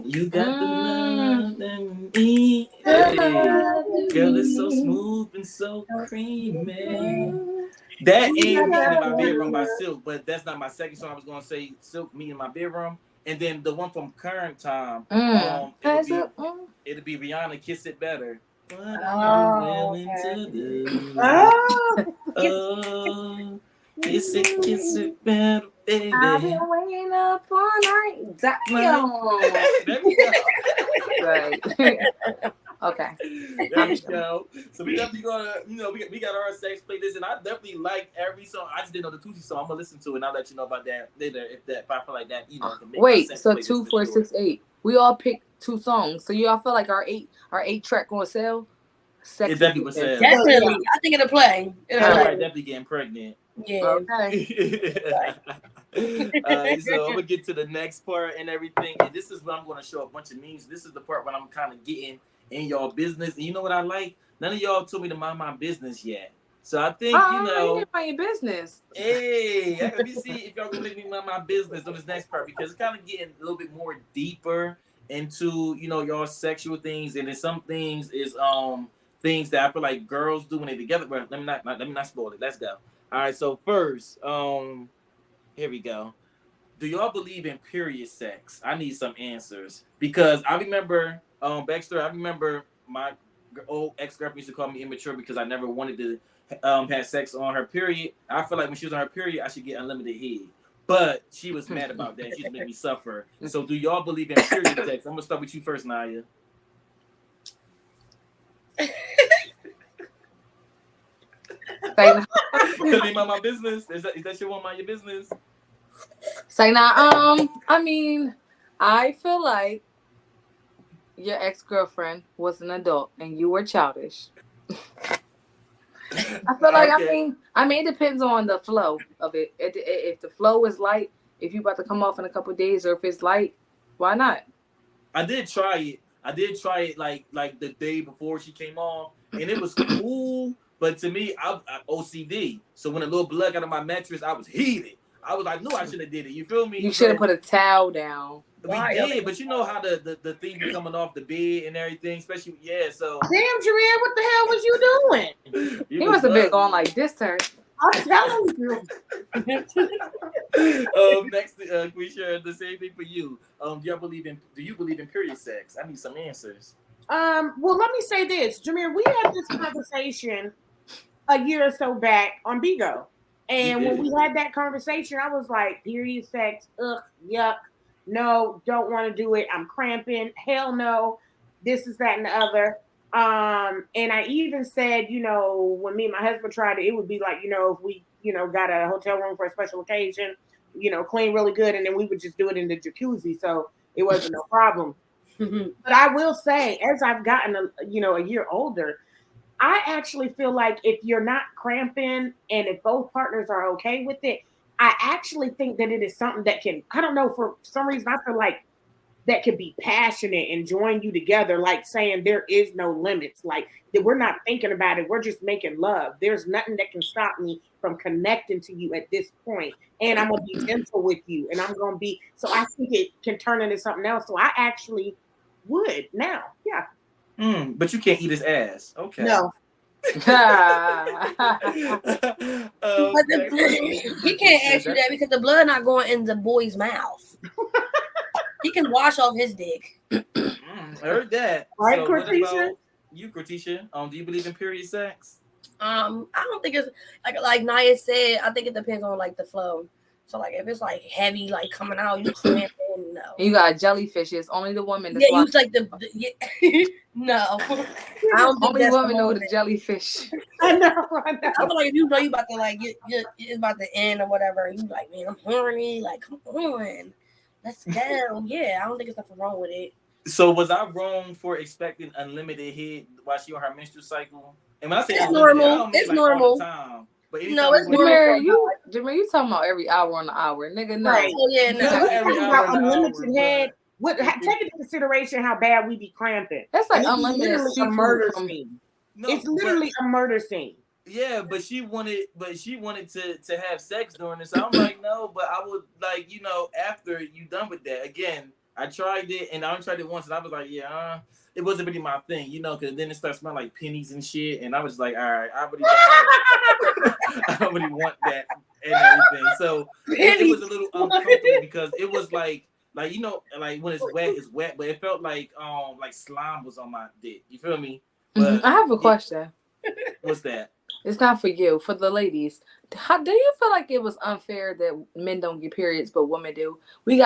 You got the love that I need. Girl, it's so smooth and so creamy. That ain't Me in My Bedroom by Silk, but that's not my second song. I was gonna say Silk, Me in My Bedroom. And then the one from Current Time, it'll be Rihanna, Kiss It Better. What are you willing to do? Kiss it better, baby. I've been waiting up all night. Damn. There we go. Right. Okay. There we go. So we definitely gonna, we got our sex playlist, and I definitely like every song. I just didn't know the Tusi song. I'm gonna listen to it, and I'll let you know about that later. If I feel like that, Wait, so 2, 4, 6, 8. We all picked 2 songs. So y'all feel like our 8 track gonna sell? It definitely will sell. Definitely. I think it'll play. Definitely getting pregnant. Yeah. Okay. So I'm gonna get to the next part and everything, and this is where I'm gonna show a bunch of memes. This is the part when I'm kind of getting in y'all business, and you know what I like? None of y'all told me to mind my business yet. So I think you didn't mind your business. Hey, let me see if y'all gonna make me mind my business on this next part, because it's kind of getting a little bit more deeper into y'all sexual things, and then some things is things that I feel like girls do when they together. But let me not spoil it. Let's go. All right, so first, here we go. Do y'all believe in period sex? I need some answers, because I remember backstory. I remember my old ex-girlfriend used to call me immature because I never wanted to have sex on her period. I feel like when she was on her period, I should get unlimited head. But she was mad about that. She just made me suffer. So do y'all believe in period sex? I'm gonna start with you first, Naya. Tell me about my business. Is that your one, mind your business? Say now, I mean, I feel like your ex-girlfriend was an adult and you were childish. I feel like I mean, it depends on the flow of it. If the flow is light, if you about to come off in a couple of days, or if it's light, why not? I did try it like the day before she came on, and it was cool. But to me, I OCD. So when a little blood got on my mattress, I was heated. I knew I shouldn't have did it. You feel me? You should have put a towel down. We did, but you know how the thing be coming off the bed and everything, especially so. Damn, Jermir, what the hell was you doing? He must have been going like this turn. I'm telling you. Next, we share the same thing for you. Do you believe in period sex? I need some answers. Well, let me say this, Jermir. We had this conversation a year or so back on Bigo, and when we had that conversation, I was like, period sex, ugh, yuck. No, don't want to do it. I'm cramping. Hell no. This is that and the other. And I even said, when me and my husband tried it would be like, if we, got a hotel room for a special occasion, clean really good. And then we would just do it in the jacuzzi. So it wasn't no problem. But I will say, as I've gotten, a year older, I actually feel like if you're not cramping and if both partners are okay with it, I actually think that it is something that can, I don't know, for some reason, I feel like that could be passionate and join you together, like saying there is no limits, like that we're not thinking about it. We're just making love. There's nothing that can stop me from connecting to you at this point. And I'm going to be gentle with you. And I'm going to be, so I think it can turn into something else. So I actually would now. Yeah. But you can't eat his ass. Okay. No. He can't ask you that because the blood not going in the boy's mouth. He can wash off his dick. I heard that. Right, so Cortisha? You, Cortisha, do you believe in period sex? I don't think it's like Naya said. I think it depends on like the flow. So like if it's like heavy, like coming out, you cramping, no. You got jellyfishes. Only the woman. Yeah, you like no. I don't only woman know the jellyfish. I know. I feel like if you know you about to like it's about to end or whatever. You like, man, I'm horny. Like, come on. That's down. Yeah, I don't think there's nothing wrong with it. So was I wrong for expecting unlimited head while she on her menstrual cycle? And when I say It's unlimited, normal. I don't mean It's like normal. all the time. But No, it's normal. Jermir, you talking about every hour on the hour, nigga? No. Right. Oh yeah, no. Not every Talking hour about in the hour, unlimited head. Take into consideration how bad we be cramping. That's like And it's unlimited literally a seafood murder from- scene. No, It's literally a murder scene. Yeah, but she wanted to have sex during this. I'm like, no, but I would like, after you done with that. Again, I tried it and I only tried it once and I was like, yeah, it wasn't really my thing, because then it started smelling like pennies and shit. And I was like, all right, I already want that and everything. So it was a little uncomfortable because it was like when it's wet, but it felt like slime was on my dick. You feel me? But I have a question. What's that? It's not for you, for the ladies. How do you feel like it was unfair that men don't get periods but women do? We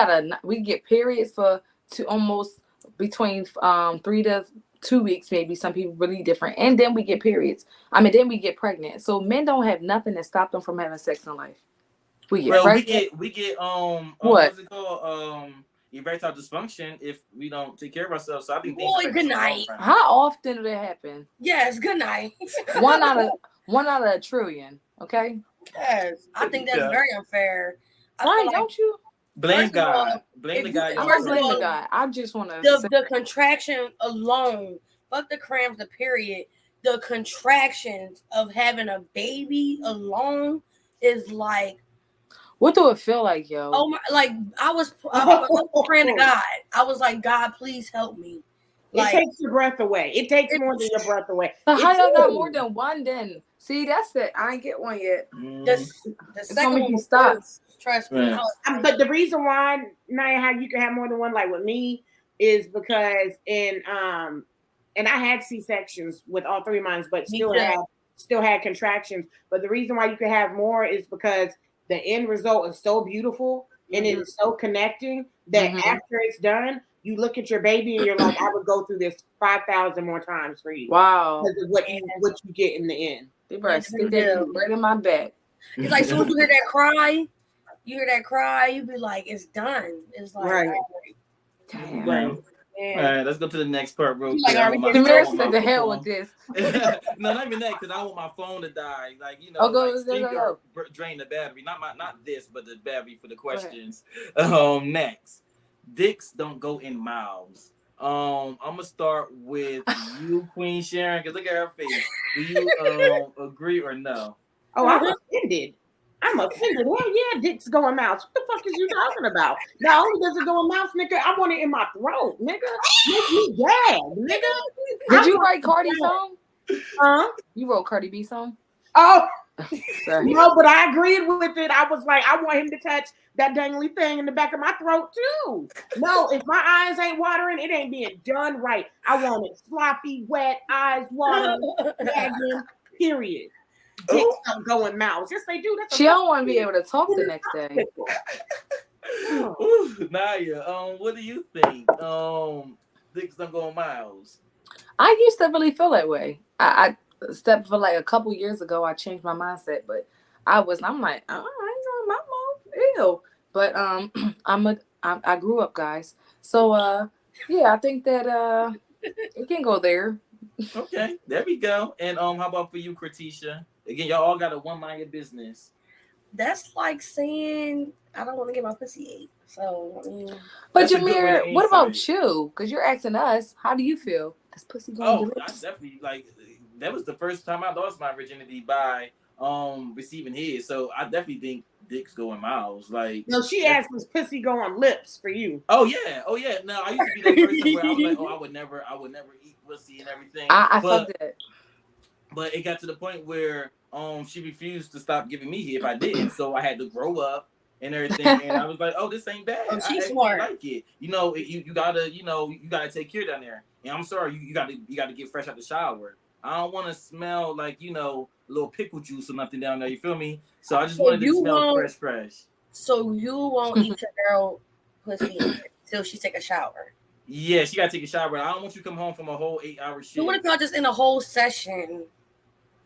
get periods for almost between 3 to 2 weeks, maybe. Some people really different, and then we get periods. Then we get pregnant. So men don't have nothing to stop them from having sex in life. We get pregnant. we get what's it called? Erectile dysfunction if we don't take care of ourselves. So I think boy, good night. How often do that happen? Yes, good night. one out of a trillion. Okay. Yes, I think that's very unfair. Why don't you blame God? Blame the guy. I'm not blaming the guy. I just want to. The contraction alone. Fuck the cramps. The period. The contractions of having a baby alone is like. What do it feel like, yo? Oh my! Like I was praying to God. I was like, God, please help me. It takes your breath away. It takes more than your breath away. So how y'all got more than one then? See, that's it. I ain't get one yet. The second one stops. Trust me. But the reason why, Naya, how you can have more than one, like with me, is because and I had C-sections with all three of mine, but still had contractions. But the reason why you can have more is because the end result is so beautiful and it is so connecting that after it's done, you look at your baby and you're like, I would go through this 5,000 more times for you. Wow. Because of what you get in the end. They better stick that right in my back. It's like, soon as you hear that cry, you be like, it's done. It's like, right. Damn. Right. All right, let's go to the next part real quick. Jermir said the hell with this. No, not even that, because I want my phone to die. Like, go. Drain the battery. Not this, but the battery for the questions. Next. Dicks don't go in mouths. I'm gonna start with you, Queen Sharon, because look at her face. Do you agree or no? Oh, I'm offended. Hell yeah, dicks go in mouths. What the fuck is you talking about? Not only does it go in mouths, nigga, I want it in my throat, nigga. Make me gag, nigga. Did you write Cardi's song? Huh? You wrote Cardi B song? Oh, no, but I agreed with it. I was like, I want him to touch that dangly thing in the back of my throat too. No, if my eyes ain't watering, it ain't being done right. I want it sloppy, wet, eyes watering, gagging, period. Dicks don't go in mouths. Yes, they do. She don't want to be able to talk the next day. Ooh, Naya, what do you think? Dicks don't go in mouths. I used to really feel that way. I stepped for like a couple years ago. I changed my mindset, but I'm like, all right, no, my mom, ew. But I grew up, guys. So yeah, I think that it can go there. Okay, there we go. And how about for you, Kratisha? Again, y'all all got a one-minded business. That's like saying I don't want to get my pussy ate. So, but Jermir, what about you? Because you're asking us, how do you feel? This pussy going to I definitely that was the first time I lost my virginity by receiving head. So I definitely think dicks go in mouths. Like, no, she asked, was pussy go on lips for you? Oh yeah. No, I used to be that person where I was like, I would never eat pussy and everything. I felt that. But it got to the point where she refused to stop giving me head if I didn't. So I had to grow up and everything. And I was like, oh, this ain't bad. Oh, she's smart. I like it. You gotta take care down there. And I'm sorry, you gotta get fresh out the shower. I don't want to smell like, little pickle juice or nothing down there. You feel me? So I just wanted to smell fresh. So you won't eat your girl pussy until she take a shower. Yeah, she gotta take a shower. I don't want you to come home from a whole 8-hour shift. So what if y'all just in a whole session?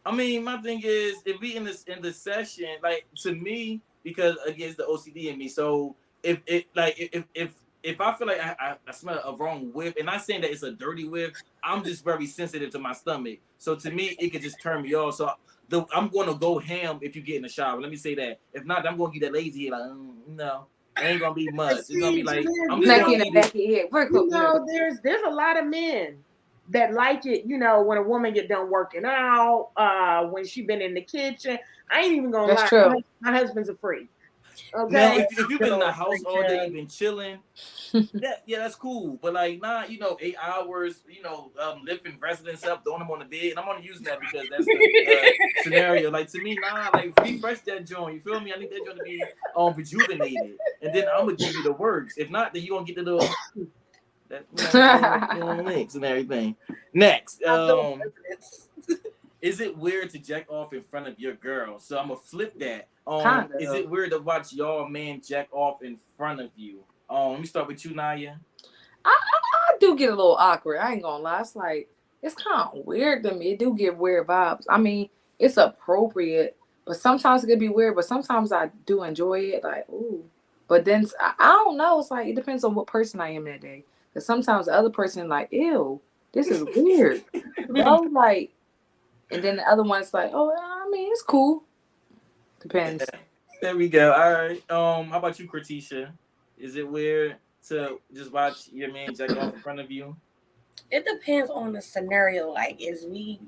I mean, my thing is, if we in the session, like, to me, because against the OCD in me, so if I feel like I smell a wrong whiff, and not saying that it's a dirty whiff, I'm just very sensitive to my stomach. So to me, it could just turn me off. So I'm going to go ham if you get in the shower. Let me say that. If not, I'm going to get that lazy like no. It ain't gonna be much. It's gonna be like I'm just gonna eat it. There's a lot of men that like it, when a woman get done working out, when she been in the kitchen. I ain't even gonna lie. True. My husband's a freak. Okay. Now, if you've been in the house all day, you've been chilling, that's cool. But like, 8 hours, lifting residents up, throwing them on the bed, and I'm only using that because that's the scenario. Like to me, like refresh that joint. You feel me? I need that joint to be rejuvenated, and then I'm gonna give you the works. If not, then you gonna get the little mix and everything. Next, is it weird to jack off in front of your girl? So I'm gonna flip that. Is it weird to watch y'all man jack off in front of you? Let me start with you, Naya. I do get a little awkward. I ain't gonna lie. It's like it's kind of weird to me. It do give weird vibes. I mean, it's appropriate, but sometimes it could be weird. But sometimes I do enjoy it. Like, ooh. But then I don't know. It's like it depends on what person I am that day. Because sometimes the other person like, ew, this is weird. Like. And then the other one's like, oh, I mean, it's cool. Depends. There we go. All right. How about you, Kratisha? Is it weird to just watch your man jack off in front of you? It depends on the scenario. Like, is we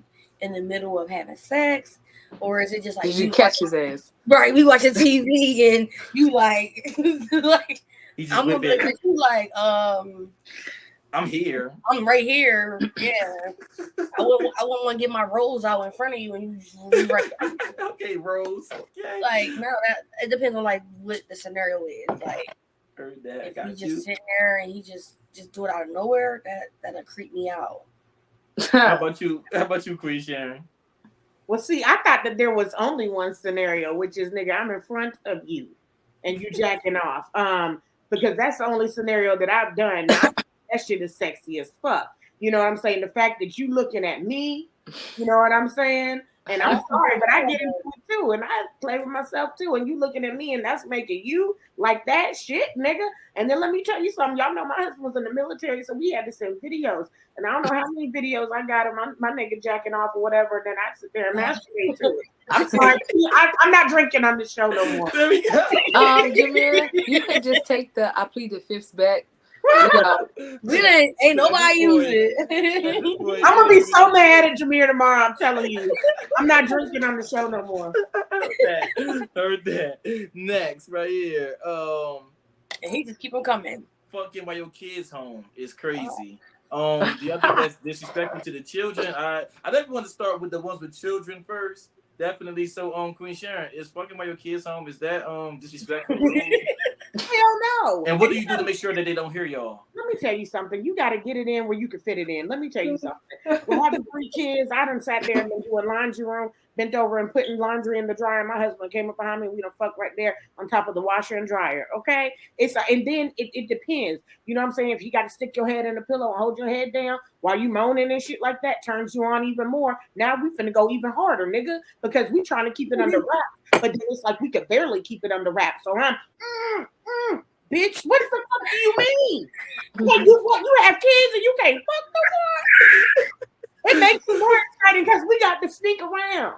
in the middle of having sex, or is it just like you catch his ass? Right. We watching TV and you like, I'm gonna look at you like, I'm here. I'm right here. Yeah. I wouldn't want to get my rolls out in front of you and you just right. Okay, Rose. Okay. Like, no, it depends on like what the scenario is. Like, heard that. if he just sitting there and he just do it out of nowhere, that'll creep me out. How about you, Queen Sharon? Well, see, I thought that there was only one scenario, which is, nigga, I'm in front of you and you jacking off. Because that's the only scenario that I've done. That shit is sexy as fuck. You know what I'm saying? The fact that you looking at me, you know what I'm saying? And I'm sorry, but I get into it too. And I play with myself too. And you looking at me and that's making you like that shit, nigga. And then let me tell you something. Y'all know my husband was in the military, so we had to send videos. And I don't know how many videos I got of my nigga jacking off or whatever. And then I sit there and masturbate to it. I'm sorry. I'm not drinking on the show no more. There we go. Jermir, you could just take the I plead the fifth back. Ain't nobody use it. I'm gonna be so mad at Jermir tomorrow. I'm telling you, I'm not drinking on the show no more. Heard that. Next, right here. And he just keep on coming. Fucking while your kids home is crazy. The other that's disrespectful to the children. I definitely want to start with the ones with children first. Definitely. So, Queen Sharon, is fucking while your kids home, is that disrespectful? Hell no. And what do you do to make sure that they don't hear y'all? Let me tell you something. You got to get it in where you can fit it in. Let me tell you something. We're having 3 kids. I done sat there and been doing laundry room, bent over and putting laundry in the dryer. My husband came up behind me. We done fuck right there on top of the washer and dryer. Okay. And then it depends. You know what I'm saying? If you got to stick your head in the pillow and hold your head down while you moaning and shit like that, turns you on even more. Now we finna go even harder, nigga, because we trying to keep it under wraps. But then it's like we could barely keep it under wraps. So I'm, bitch, what the fuck do you mean? Like you have kids and you can't fuck no more? It makes it more exciting because we got to sneak around.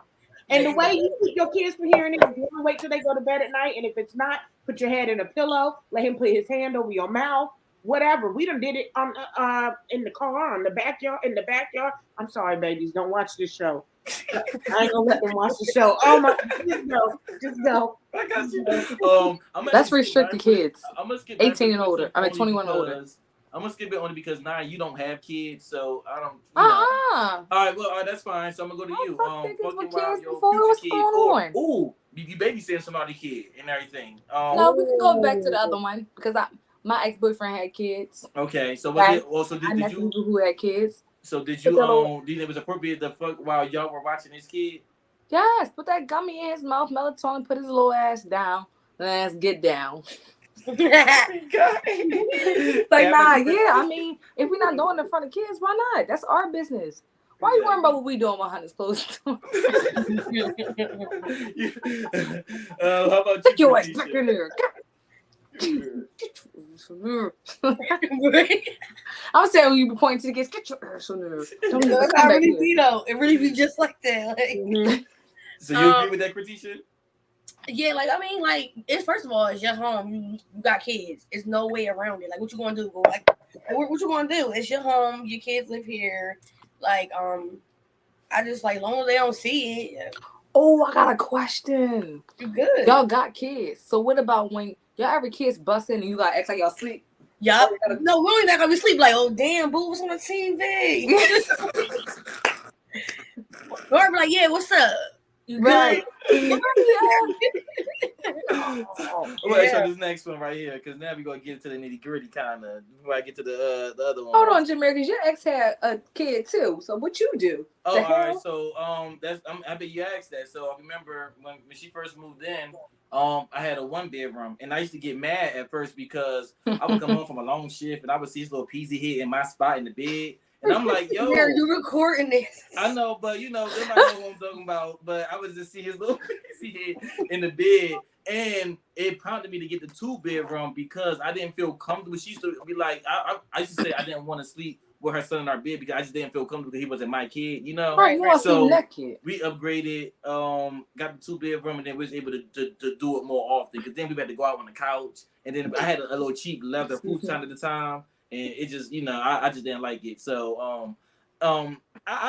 And the way you keep your kids from hearing it, you want to wait till they go to bed at night. And if it's not, put your head in a pillow, let him put his hand over your mouth, whatever. We done did it on in the car, in the backyard. I'm sorry, babies, don't watch this show. I ain't gonna let them watch the show. Oh my, just go. I got you. That's restricted kids. I'm gonna skip 18 and older. I mean 21 and older. I'm gonna skip it only because now you don't have kids, so I don't. All right, that's fine. So I'm gonna go to you. Fucking wild, your future kids. Ooh, you babysitting somebody's kid and everything. No, we can go back to the other one because my ex-boyfriend had kids. Okay, so did you who had kids? So did you do you think it was appropriate to fuck while y'all were watching his kid? Yes, put that gummy in his mouth, melatonin, put his little ass down. Let's get down. Like, nah, yeah. I mean, if we're not doing it in front of kids, why not? That's our business. Why you worrying about what we doing behind his closed door? How about take your ass back in there. I'm saying when you be pointing to the kids, get your ass on there. Don't even That's come how back it really here. be though. It really be just like that. Like, Mm-hmm. So you agree with that, Critisha? yeah, like I mean, like it's first of all, it's your home. You got kids. It's no way around it. Like what you gonna do? Like what you gonna do? It's your home. Your kids live here. Like I just like long as they don't see it. Oh, I got a question. You good? Y'all got kids. So what about when y'all ever kids bust in and you gotta act like y'all sleep? Yup. No, we ain't not gonna be sleep. Like, oh damn, boo, what's on the TV? Or be like, yeah, what's up? You Right. good? Well, let's show this next one right here, because now we're gonna get into the nitty gritty kind of before I get to the other one. Hold on, Jermir, because your ex had a kid too. So what you do? Oh, The all right. hell? So that's I'm happy you asked that. So I remember when she first moved in, I had a 1-bedroom, and I used to get mad at first because I would come home from a long shift and I would see this little peasy head in my spot in the bed. And I'm like, yo, You recording this? I know, but you know, they might know what I'm talking about. But I was just see his little crazy head in the bed, and it prompted me to get the 2-bedroom because I didn't feel comfortable. She used to be like, I used to say I didn't want to sleep with her son in our bed because I just didn't feel comfortable because he wasn't my kid, you know. Right, you want to So sleep naked. we upgraded, got the 2-bedroom, and then we was able to do it more often because then we had to go out on the couch, and then I had a little cheap leather futon at the time. And it just, you know, I just didn't like it. So, I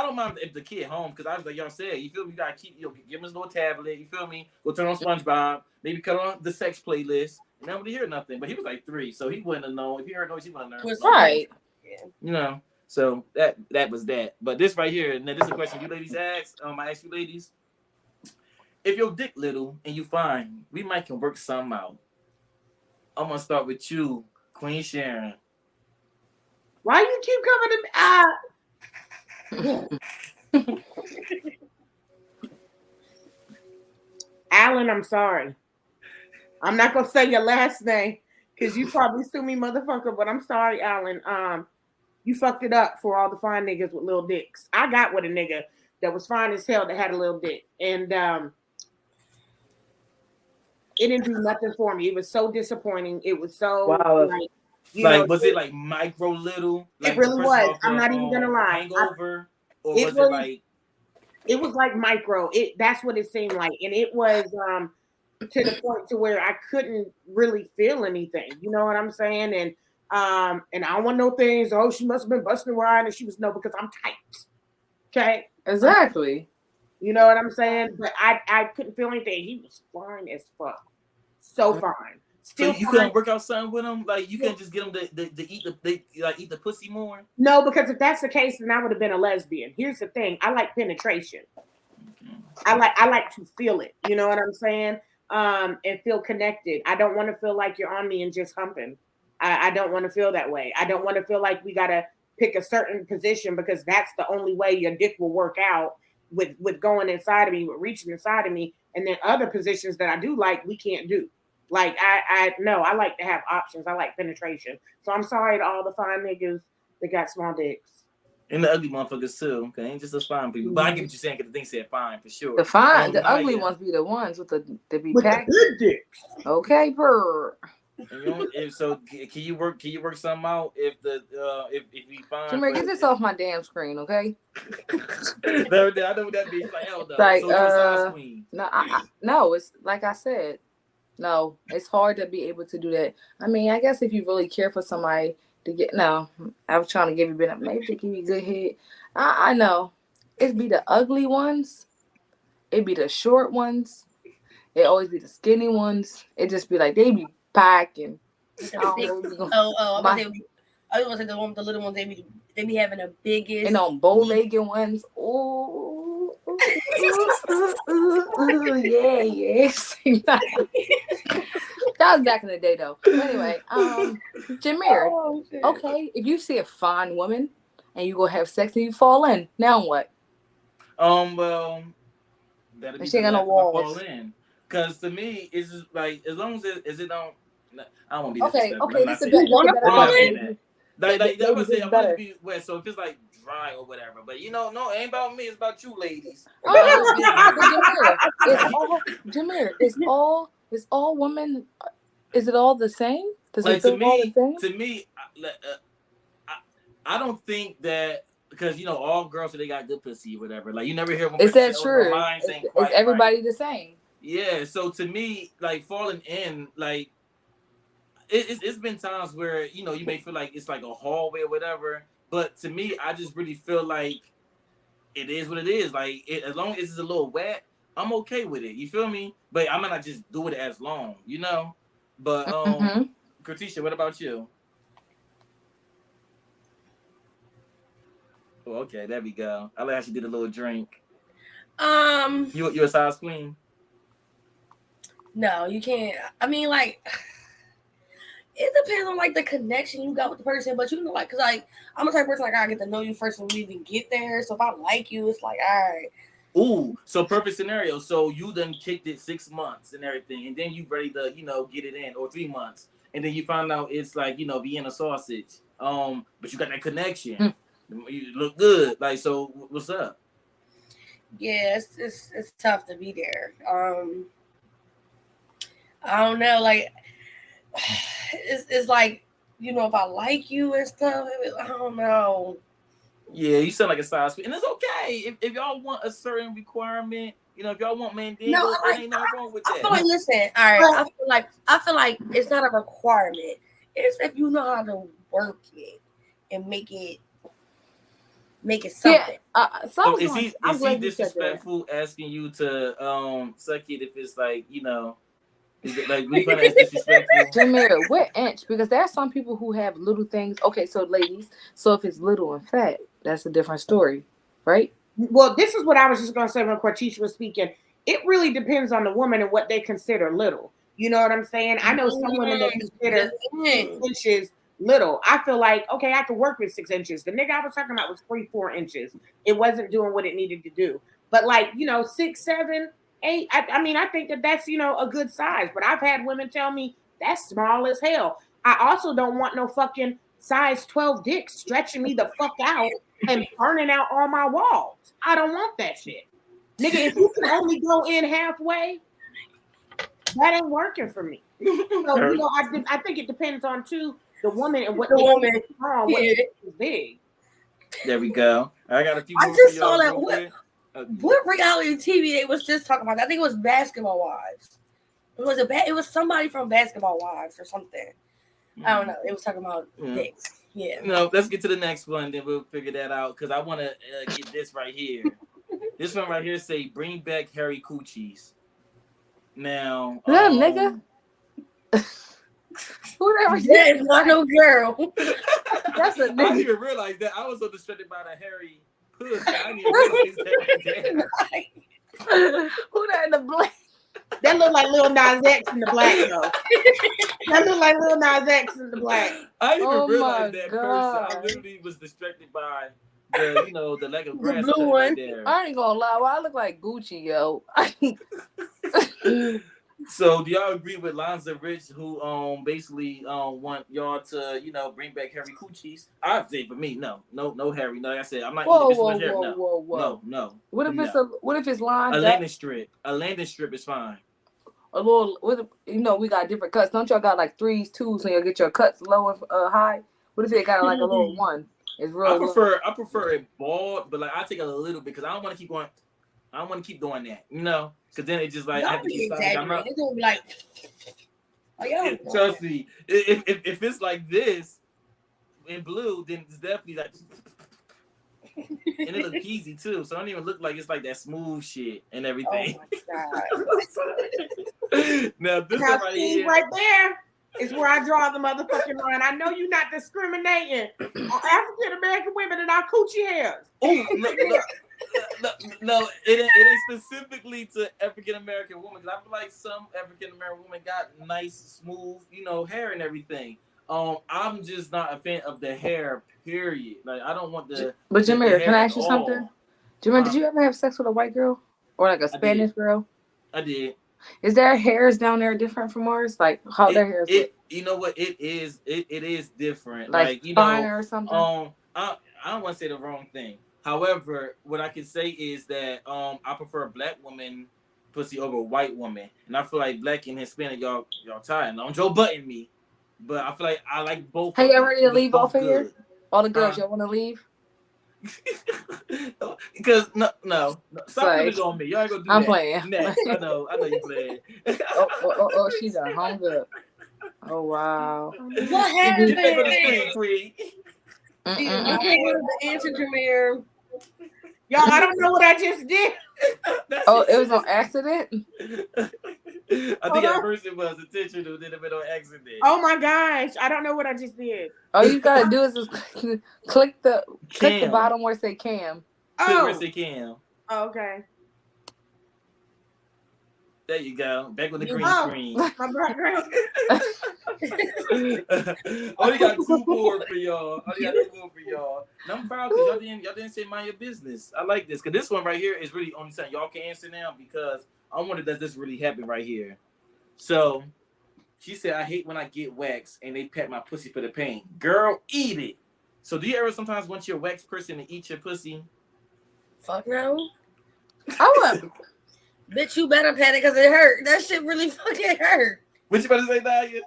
don't mind if the kid home because I was like y'all said, you feel me? You gotta keep, give him his little tablet. You feel me? Go turn on SpongeBob. Maybe cut on the sex playlist. And nobody hear nothing. But he was like 3, so he wouldn't have known. If he heard noise, he wouldn't have known. Right. You know. So that was that. But this right here, now this is a question you ladies asked. I ask you ladies, if your dick little and you fine, we might can work something out. I'm gonna start with you, Queen Sharon. Why you keep coming to Alan, I'm sorry. I'm not gonna say your last name because you probably sue me, motherfucker, but I'm sorry, Alan. You fucked it up for all the fine niggas with little dicks. I got with a nigga that was fine as hell that had a little dick. And it didn't do nothing for me. It was so disappointing. It was so Was it like micro little? Like it really was. I'm not even gonna lie. Hangover, or was it like? It was like micro. That's what it seemed like, and it was to the point to where I couldn't really feel anything. You know what I'm saying? And I don't want no things. Oh, she must have been busting around, and she was because I'm tight. Okay. Exactly. You know what I'm saying? But I couldn't feel anything. He was fine as fuck. So fine. Still so you fine. couldn't work out something with him? Like you couldn't just get him to eat eat the pussy more? No, because if that's the case, then I would have been a lesbian. Here's the thing: I like penetration. I like to feel it. You know what I'm saying? And feel connected. I don't want to feel like you're on me and just humping. I don't want to feel that way. I don't want to feel like we gotta pick a certain position because that's the only way your dick will work out with going inside of me, with reaching inside of me, and then other positions that I do like we can't do. Like I like to have options. I like penetration. So I'm sorry to all the fine niggas that got small dicks. And the ugly motherfuckers too. Okay, ain't just those fine people. But I get what you're saying because the thing said fine for sure. The ugly ones be the ones with the be packed. Good dicks. Okay, purr. So can you work something out if we find? Jermir, get this off my damn screen, okay? I know what that means. Like hell no. Like so queen. No, it's like I said. No, it's hard to be able to do that. I mean, I guess if you really care for somebody to get I was trying to give you maybe to give you a good head. I know. It'd be the ugly ones. It'd be the short ones. It always be the skinny ones. It just be like they be packing. I was gonna say the one with the little ones. They be having the biggest. And on bow-legged ones. Oh. Yeah. That was back in the day, though. But anyway, Jermir. Okay, if you see a fine woman and you go have sex and you fall in, now what? Well, that'll be she ain't got no walls. Fall in, because to me, it's just like as long as it don't. I don't want to be okay. This This is is better. better. Like I was saying, I want to be wet. So if it's like dry or whatever, but no, it ain't about me. It's about you, ladies. Jermir, it's all women. Is it all the same? Does Like it feel all the same? to me, I don't think that because all girls say they got good pussy or whatever. Like you never hear one Is person say, that "Oh, no, true? mine ain't quite Is everybody right." the same? Yeah. So to me, like falling in, like it's been times where you may feel like it's like a hallway or whatever. But to me, I just really feel like it is what it is. Like as long as it's a little wet, I'm okay with it. You feel me? But I might not just do it as long, But Mm-hmm. Katisha, what about you? Oh, okay, there we go. I like how she did a little drink. You a size queen? No, you can't. I mean, like, it depends on like the connection you got with the person, but like, cause like I'm a type of person like I get to know you first when we even get there. So if I like you, it's like, all right. Ooh, so perfect scenario. So you done kicked it 6 months and everything, and then you ready to, get it in, or 3 months, and then you find out it's like, Vienna sausage. But you got that connection. You look good. Like, so what's up? Yeah, it's tough to be there. I don't know, like it's like, if I like you and stuff, I don't know. Yeah, you sound like a size queen, and it's okay if y'all want a certain requirement. If y'all want mandingos, there ain't nothing wrong with that. I feel like, listen, all right. I feel like it's not a requirement. It's if you know how to work it and make it something. Yeah. So is he disrespectful asking you to suck it if it's like Is it like we find that disrespectful? Jermir, what inch? Because there are some people who have little things. Okay, so ladies, so if it's little and fat, that's a different story, right? Well, this is what I was just going to say when Quartiche was speaking. It really depends on the woman and what they consider little. You know what I'm saying? I know some women that consider 6 inches little. I feel like, okay, I could work with 6 inches. The nigga I was talking about was 3-4 inches. It wasn't doing what it needed to do. But like, 6, 7, 8. I mean, I think that's, a good size. But I've had women tell me that's small as hell. I also don't want no fucking size 12 dick stretching me the fuck out and burning out all my walls. I don't want that shit. Nigga, if you can only go in halfway, that ain't working for me. So, I think it depends on, too, the woman and what the woman is small, what is big. There we go. I got a few more. I just saw that. What reality TV they was just talking about? I think it was Basketball Wives. It was somebody from Basketball Wives or something. I don't know. It was talking about dicks. Yeah. No, let's get to the next one, then we'll figure that out. Because I want to get this right here. This one right here say, bring back hairy coochies. Now. Little nigga. Whoever that is not no girl. That's a nigga. I didn't even realize that. I was so distracted by the hairy pussy. I didn't even realize that. Who that in the black? That look like Lil Nas X in the black, though. That look like Lil Nas X in the black. I didn't even realize that person. I literally was distracted by the leg of grass. The blue one. Right there. I ain't gonna lie. Well, I look like Gucci, yo. So do y'all agree with Lonza Rich, who basically want y'all to bring back hairy coochies? I'd say for me, no hairy. No, like I said, I'm not eating this much hair. No. What if it's lined up? A landing strip is fine. A little, we got different cuts. Don't y'all got like 3s, 2s, and you get your cuts low and high? What if it got like a little one? It's real. I prefer it bald, but like I take a little bit because I don't want to keep going. I don't want to keep doing that, because then it just like I have to keep stopping. It's gonna be like, trust me, if it's like this in blue, then it's definitely like, and it look easy too. So it don't even look like it's like that smooth shit and everything. Oh my God. Now this one right here, right there is where I draw the motherfucking line. I know you're not discriminating on African American women and our coochie hairs. No, it ain't specifically to African American women. Cause I feel like some African American women got nice, smooth, hair and everything. I'm just not a fan of the hair. Period. Like I don't want the. But Jermir, can I ask you something? Jermir, did you ever have sex with a white girl or like a Spanish girl? I did. Is their hairs down there different from ours? Like how their hair is? You know what? It is different. Like finer or something. I don't want to say the wrong thing. However, what I can say is that I prefer black women pussy over a white woman, and I feel like black and Hispanic y'all tired. Don't Joe Button me, but I feel like I like both. Hey, y'all ready to leave off of good. here? All the girls, y'all want to leave? Because no, stop putting it on me. Y'all ain't gonna do I'm that. playing. Next. I know you playing. oh, she done hung up. Oh wow. What happened? Get back on the screen, Queen. The answer, Jermir. Y'all, I don't know what I just did. It was on accident? I think at first it was intentional, then it went on accident. Oh my gosh, I don't know what I just did. All you gotta do is just click the bottom where it say cam. Click where it say cam. Oh, okay. There you go. Back with the green screen. My background. Only got 2 more for y'all. And I'm proud because y'all didn't say mind your business. I like this because this one right here is really only something y'all can answer now because I wonder does this really happen right here. So she said, I hate when I get waxed and they pat my pussy for the pain. Girl, eat it. So do you ever sometimes want your wax person to eat your pussy? Fuck no. I would. Bitch, you better pat it because it hurt. That shit really fucking hurt. What you about to say, Naya?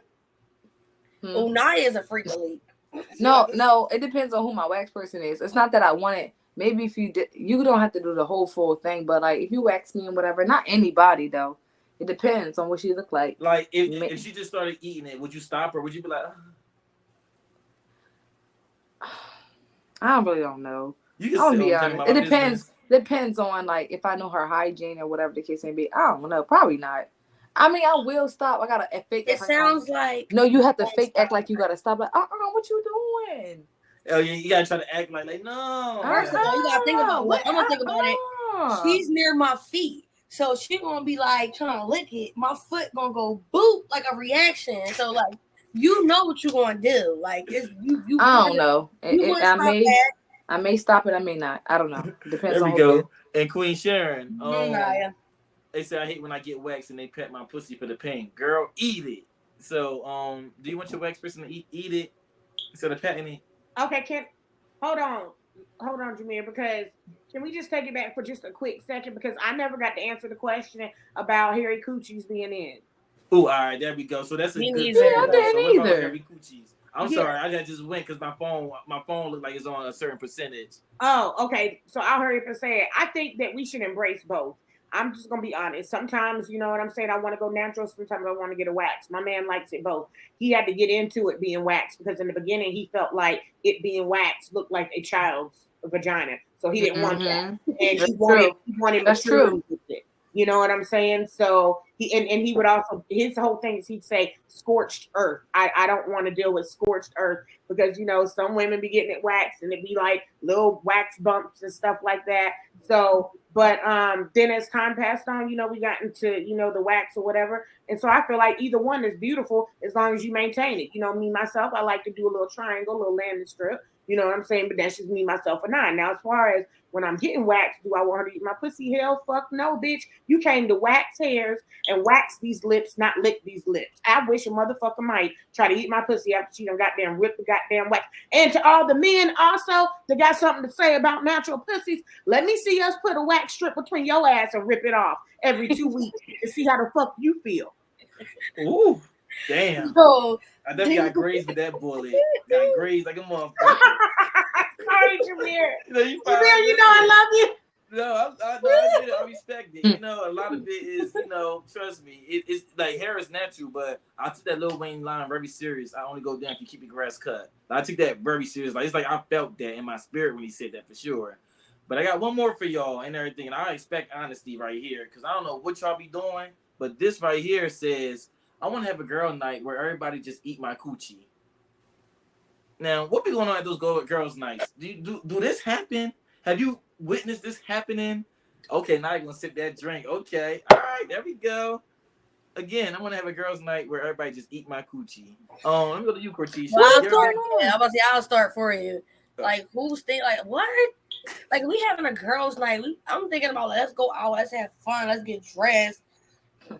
Oh, Naya is a freak elite. No, it depends on who my wax person is. It's not that I want it. Maybe if you did, you don't have to do the whole full thing, but like if you wax me and whatever, not anybody though. It depends on what she look like. Like if she just started eating it, would you stop her? Would you be like, I really don't know. You can I'm gonna be honest. It depends. Business. Depends on like if I know her hygiene or whatever the case may be. I don't know. Probably not. I mean, I will stop. I gotta fake. It sounds like no. You have to fake act like you gotta stop. Like, what you doing? Oh, you gotta try to act like no. First of all, you gotta think about what I'm gonna think about it. She's near my feet, so she gonna be like trying to lick it. My foot gonna go boop like a reaction. So like, you know what you gonna do. Like, it's you. I don't know. I may stop it. I may not. I don't know. Depends. There we go. And Queen Sharon. They say I hate when I get waxed and they pat my pussy for the pain. Girl, eat it. So do you want your wax person to eat it instead of patting it? Okay, hold on, Jermir, because can we just take it back for just a quick second because I never got to answer the question about hairy coochies being in. Oh, all right, there we go. So that's a good. I didn't either. Hairy coochies. I'm sorry, I just went because my phone looked like it's on a certain percentage. Oh, okay. So I'll hurry up and say it. I think that we should embrace both. I'm just gonna be honest. Sometimes, you know what I'm saying, I want to go natural. Sometimes I want to get a wax. My man likes it both. He had to get into it being waxed because in the beginning he felt like it being waxed looked like a child's vagina, so he didn't want that, and he wanted maturity with it. You know what I'm saying? So he would also, his whole thing is he'd say scorched earth. I don't want to deal with scorched earth because, you know, some women be getting it waxed and it'd be like little wax bumps and stuff like that. So, but then as time passed on, you know, we got into, you know, the wax or whatever. And so I feel like either one is beautiful as long as you maintain it. You know, me, myself, I like to do a little triangle, a little landing strip. You know what I'm saying? But that's just me, myself, and I. Now, as far as when I'm getting waxed, do I want her to eat my pussy? Hell, fuck no, bitch. You came to wax hairs and wax these lips, not lick these lips. I wish a motherfucker might try to eat my pussy after she done goddamn ripped the goddamn wax. And to all the men also that got something to say about natural pussies, let me see us put a wax strip between your ass and rip it off every 2 weeks to see how the fuck you feel. Ooh. Damn. So, I definitely got grazed with that bullet. Got grazed like a motherfucker. Sorry, Jermir. Jermir, you know I love you. No, I get it. I respect it. You know, a lot of it is, you know, trust me. It's like hair is natural, but I took that Lil Wayne line very serious. I only go down if you keep your grass cut. I took that very serious. Like, it's like I felt that in my spirit when he said that for sure. But I got one more for y'all and everything. And I expect honesty right here because I don't know what y'all be doing, but this right here says, I want to have a girl night where everybody just eat my coochie. Now, what be going on at those girls' nights? Do this happen? Have you witnessed this happening? Okay, now you're going to sip that drink. Okay. All right, there we go. Again, I want to have a girls' night where everybody just eat my coochie. Let me go to you, Cortisha. Well, I'll start for you. Like, who's thinking, like, what? Like, we having a girls' night. I'm thinking about, let's go out. Let's have fun. Let's get dressed.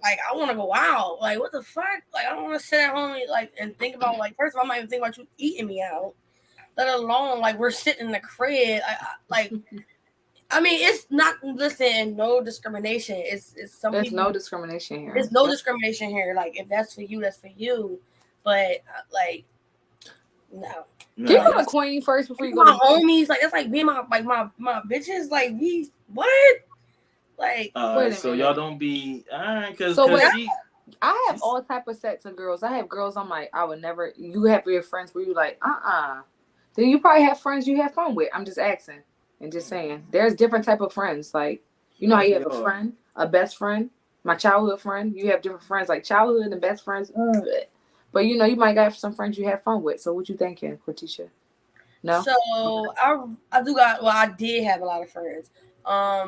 Like, I want to go out. Like, what the fuck? Like, I don't want to sit at home and think about, like, first of all, I'm not even thinking about you eating me out. Let alone, like, we're sitting in the crib. I mean, it's not. Listen, no discrimination. It's some There's people. no discrimination here. There's no discrimination here. Like, if that's for you, that's for you. But like, no. Can you go to Queen first before you go my to homies? Like, that's like being my bitches. Like, we what? Like, so y'all don't be all right because I have all type of sets of girls. I have girls I'm like, I would never. You have your friends where you like, Then you probably have friends you have fun with. I'm just asking and just saying. There's different type of friends. Like, you know how you have a friend, a best friend, my childhood friend. You have different friends like childhood and best friends. But you know, you might have some friends you have fun with. So what you thinking, Cortisha? No. So I do got. Well, I did have a lot of friends. I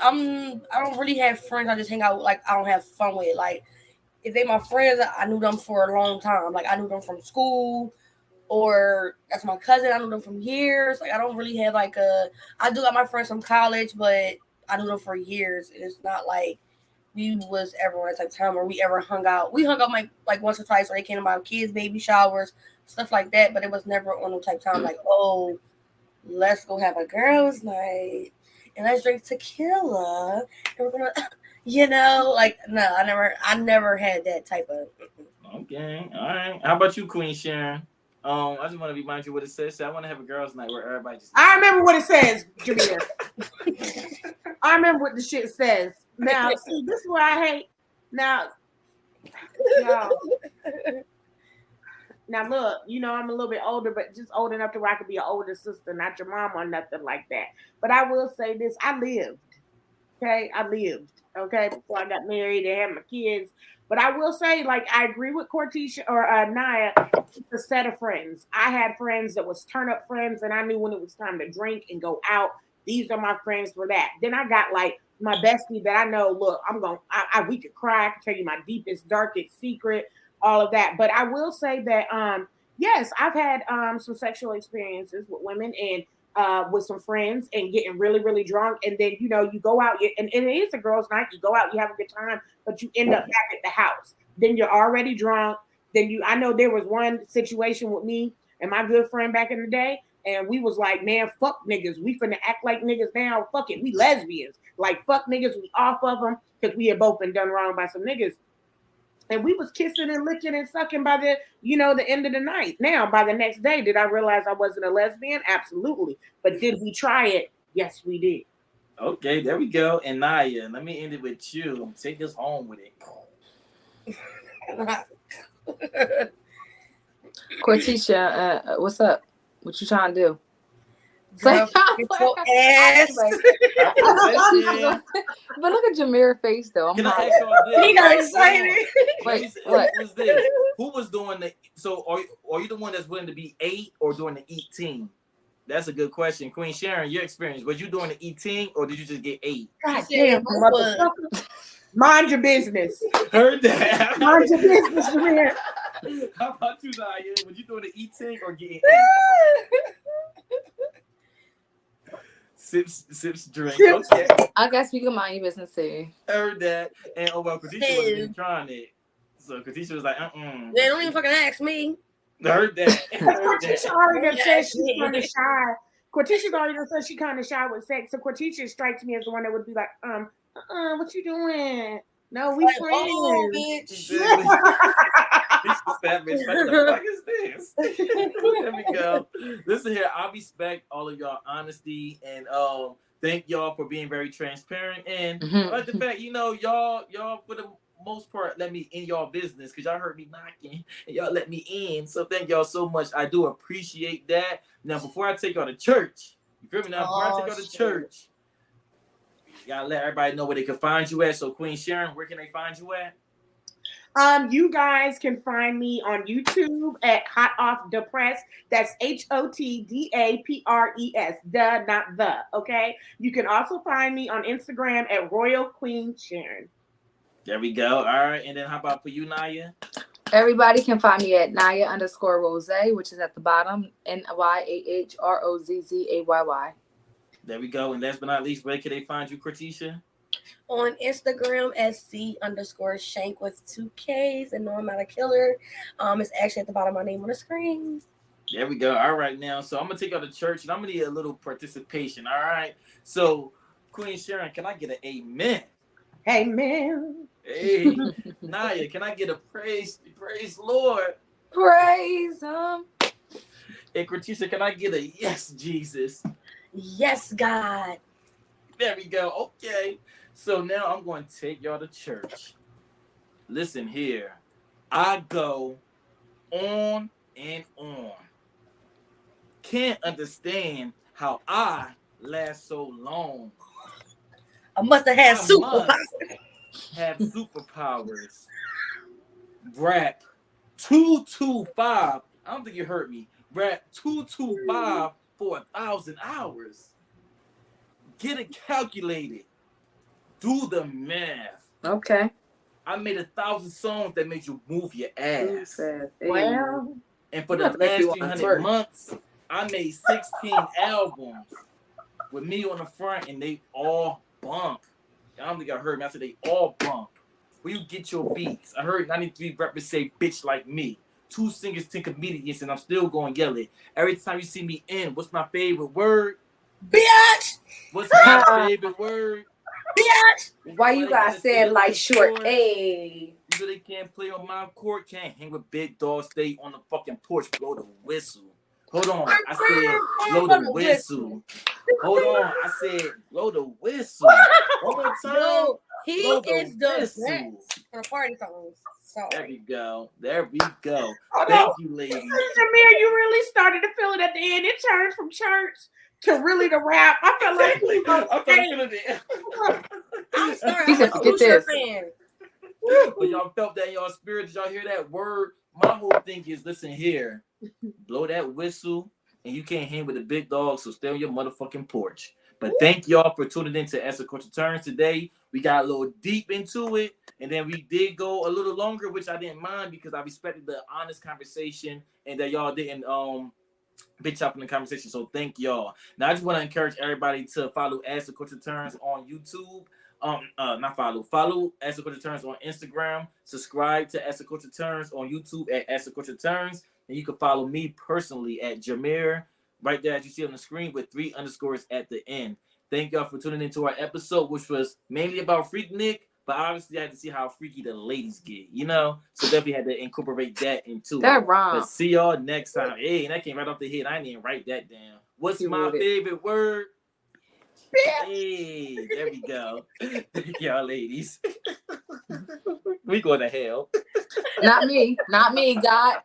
don't really have friends. I just hang out. Like, I don't have fun with. Like, if they my friends, I knew them for a long time. Like, I knew them from school, or that's my cousin. I knew them from years. Like, I don't really have like I do got my friends from college, but I knew them for years. It's not like we was ever at a time where we ever hung out. We hung out like once or twice when they came to my kids' baby showers, stuff like that. But it was never on no type of time like, oh, let's go have a girls' night and let's drink tequila. And we're gonna, you know, like, no, I never had that type of. Okay, all right. How about you, Queen Sharon? I just want to remind you what it says. So I want to have a girls' night where everybody just. I remember what it says, Jermir. I remember what the shit says. Now, see, this is what I hate. Now, look, you know, I'm a little bit older, but just old enough to where I could be an older sister, not your mom or nothing like that. But I will say this: I lived. Okay, before I got married and had my kids. But I will say, like, I agree with Cortisha or Naya. It's a set of friends. I had friends that was turn up friends, and I knew when it was time to drink and go out. These are my friends for that. Then I got like my bestie that I know. Look, we could cry. I can tell you my deepest, darkest secret, all of that. But I will say that, yes, I've had some sexual experiences with women and with some friends and getting really, really drunk. And then, you know, you go out and it is a girls' night. You go out, you have a good time, but you end up back at the house. Then you're already drunk. I know there was one situation with me and my good friend back in the day. And we was like, man, fuck niggas. We finna act like niggas now. Fuck it. We lesbians. Like, fuck niggas. We off of them because we had both been done wrong by some niggas. And we was kissing and licking and sucking by the end of the night. Now, by the next day, did I realize I wasn't a lesbian? Absolutely. But did we try it? Yes, we did. Okay, there we go. And Naya, let me end it with you. Take us home with it. Cortisha, what's up? What you trying to do? Girl, get your ass. But look at Jermir's face, though. Can I ask y'all this? He got excited. Wait, what was this? Who was doing the? So, are you the one that's willing to be 8 or doing the eating? That's a good question, Queen Sharon. Your experience, was you doing the eating or did you just get 8? God damn, motherfucker! Mind your business. Heard that. Mind your business, Jermir. How about you, Naya? Was you doing the eating or getting 8? Sips drink. Okay. I guess we can mind your business too. Heard that. And Cortisha wasn't even trying it. So Cortisha was like, They don't even fucking ask me. Heard that. Cortisha already said she's kind of shy. Cortisha's already said she's kind of shy with sex. So Cortisha strikes me as the one that would be like, what you doing? No, we like, friends. Oh, bitch. That bitch, what the fuck is this? There we go. Listen here, I respect all of y'all honesty and thank y'all for being very transparent and the fact, you know, y'all for the most part let me in y'all business because y'all heard me knocking and y'all let me in. So thank y'all so much. I do appreciate that. Now before I take y'all to church, you feel me? Now before I take y'all to church, you gotta let everybody know where they can find you at. So Queen Sharon, where can they find you at? You guys can find me on YouTube at Hot Off Depressed. That's HOTDAPRES. The, not the. Okay. You can also find me on Instagram at Royal Queen Sharon. There we go. All right. And then how about for you, Naya? Everybody can find me at Naya_Rose, which is at the bottom, NYAHROZZAYY. There we go. And last but not least, where can they find you, Cortisha? On Instagram at C_Shank with 2 Ks. And no, I'm not a killer. It's actually at the bottom of my name on the screen. There we go. All right, now. So I'm gonna take y'all to church, and I'm gonna need a little participation. All right. So, Queen Sharon, can I get an amen? Amen. Hey, Naya, can I get a praise Lord? Praise him. Hey, Kratisha, can I get a yes, Jesus? Yes, God. There we go. Okay. So now I'm going to take y'all to church. Listen here. I go on and on. Can't understand how I last so long. I must have had I superpowers. must have superpowers. Rap 225. I don't think you heard me. Rap 225 for 1,000 hours. Get it calculated. Do the math. Okay. I made 1,000 songs that made you move your ass. Well, And for You the have to make me last wanna 300 twerk. months, I made 16 albums with me on the front, and they all bump. I don't think I heard me. I said they all bump. Where you get your beats? I heard 93 rappers say bitch like me. 2 singers, 10 comedians, and I'm still going to yell it. Every time you see me in, what's my favorite word? Bitch! What's my favorite word? Bitch! Why you gotta say it like short? Court. Hey. You really can't play on my court. Can't hang with big dog. Stay on the fucking porch. Blow the whistle. Hold on. I said blow the whistle. Hold on. I said blow the whistle. One more time. No, he blow is the best whistle. for party songs. There Sorry. we go. There we go. Oh, Thank no. you, ladies. Jermir, you really started to feel it at the end. It turned from church to really the rap. I felt like he was I'm on feeling stage. it. I'm sorry. He I'm said, a "Forget Usher this." fan. But y'all felt that in y'all spirit. Did y'all hear that word? My whole thing is, listen here. Blow that whistle, and you can't hang with the big dog, so stay on your motherfucking porch. But thank y'all for tuning in to As a Culture Turns today. We got a little deep into it, and then we did go a little longer, which I didn't mind because I respected the honest conversation and that y'all didn't bitch up in the conversation. So thank y'all. Now I just want to encourage everybody to follow As the Culture Turns on YouTube. Follow As the Culture Turns on Instagram. Subscribe to As the Culture Turns on YouTube at As the Culture Turns. And you can follow me personally at Jermir, right there as you see on the screen with 3 underscores at the end. Thank y'all for tuning into our episode, which was mainly about Freaknik, but obviously I had to see how freaky the ladies get, you know? So definitely had to incorporate that into it. That wrong. But see y'all next time. Hey, and that came right off the head. I didn't even write that down. What's my favorite word? Hey, there we go. Thank y'all, ladies. We going to hell. Not me. Not me, God.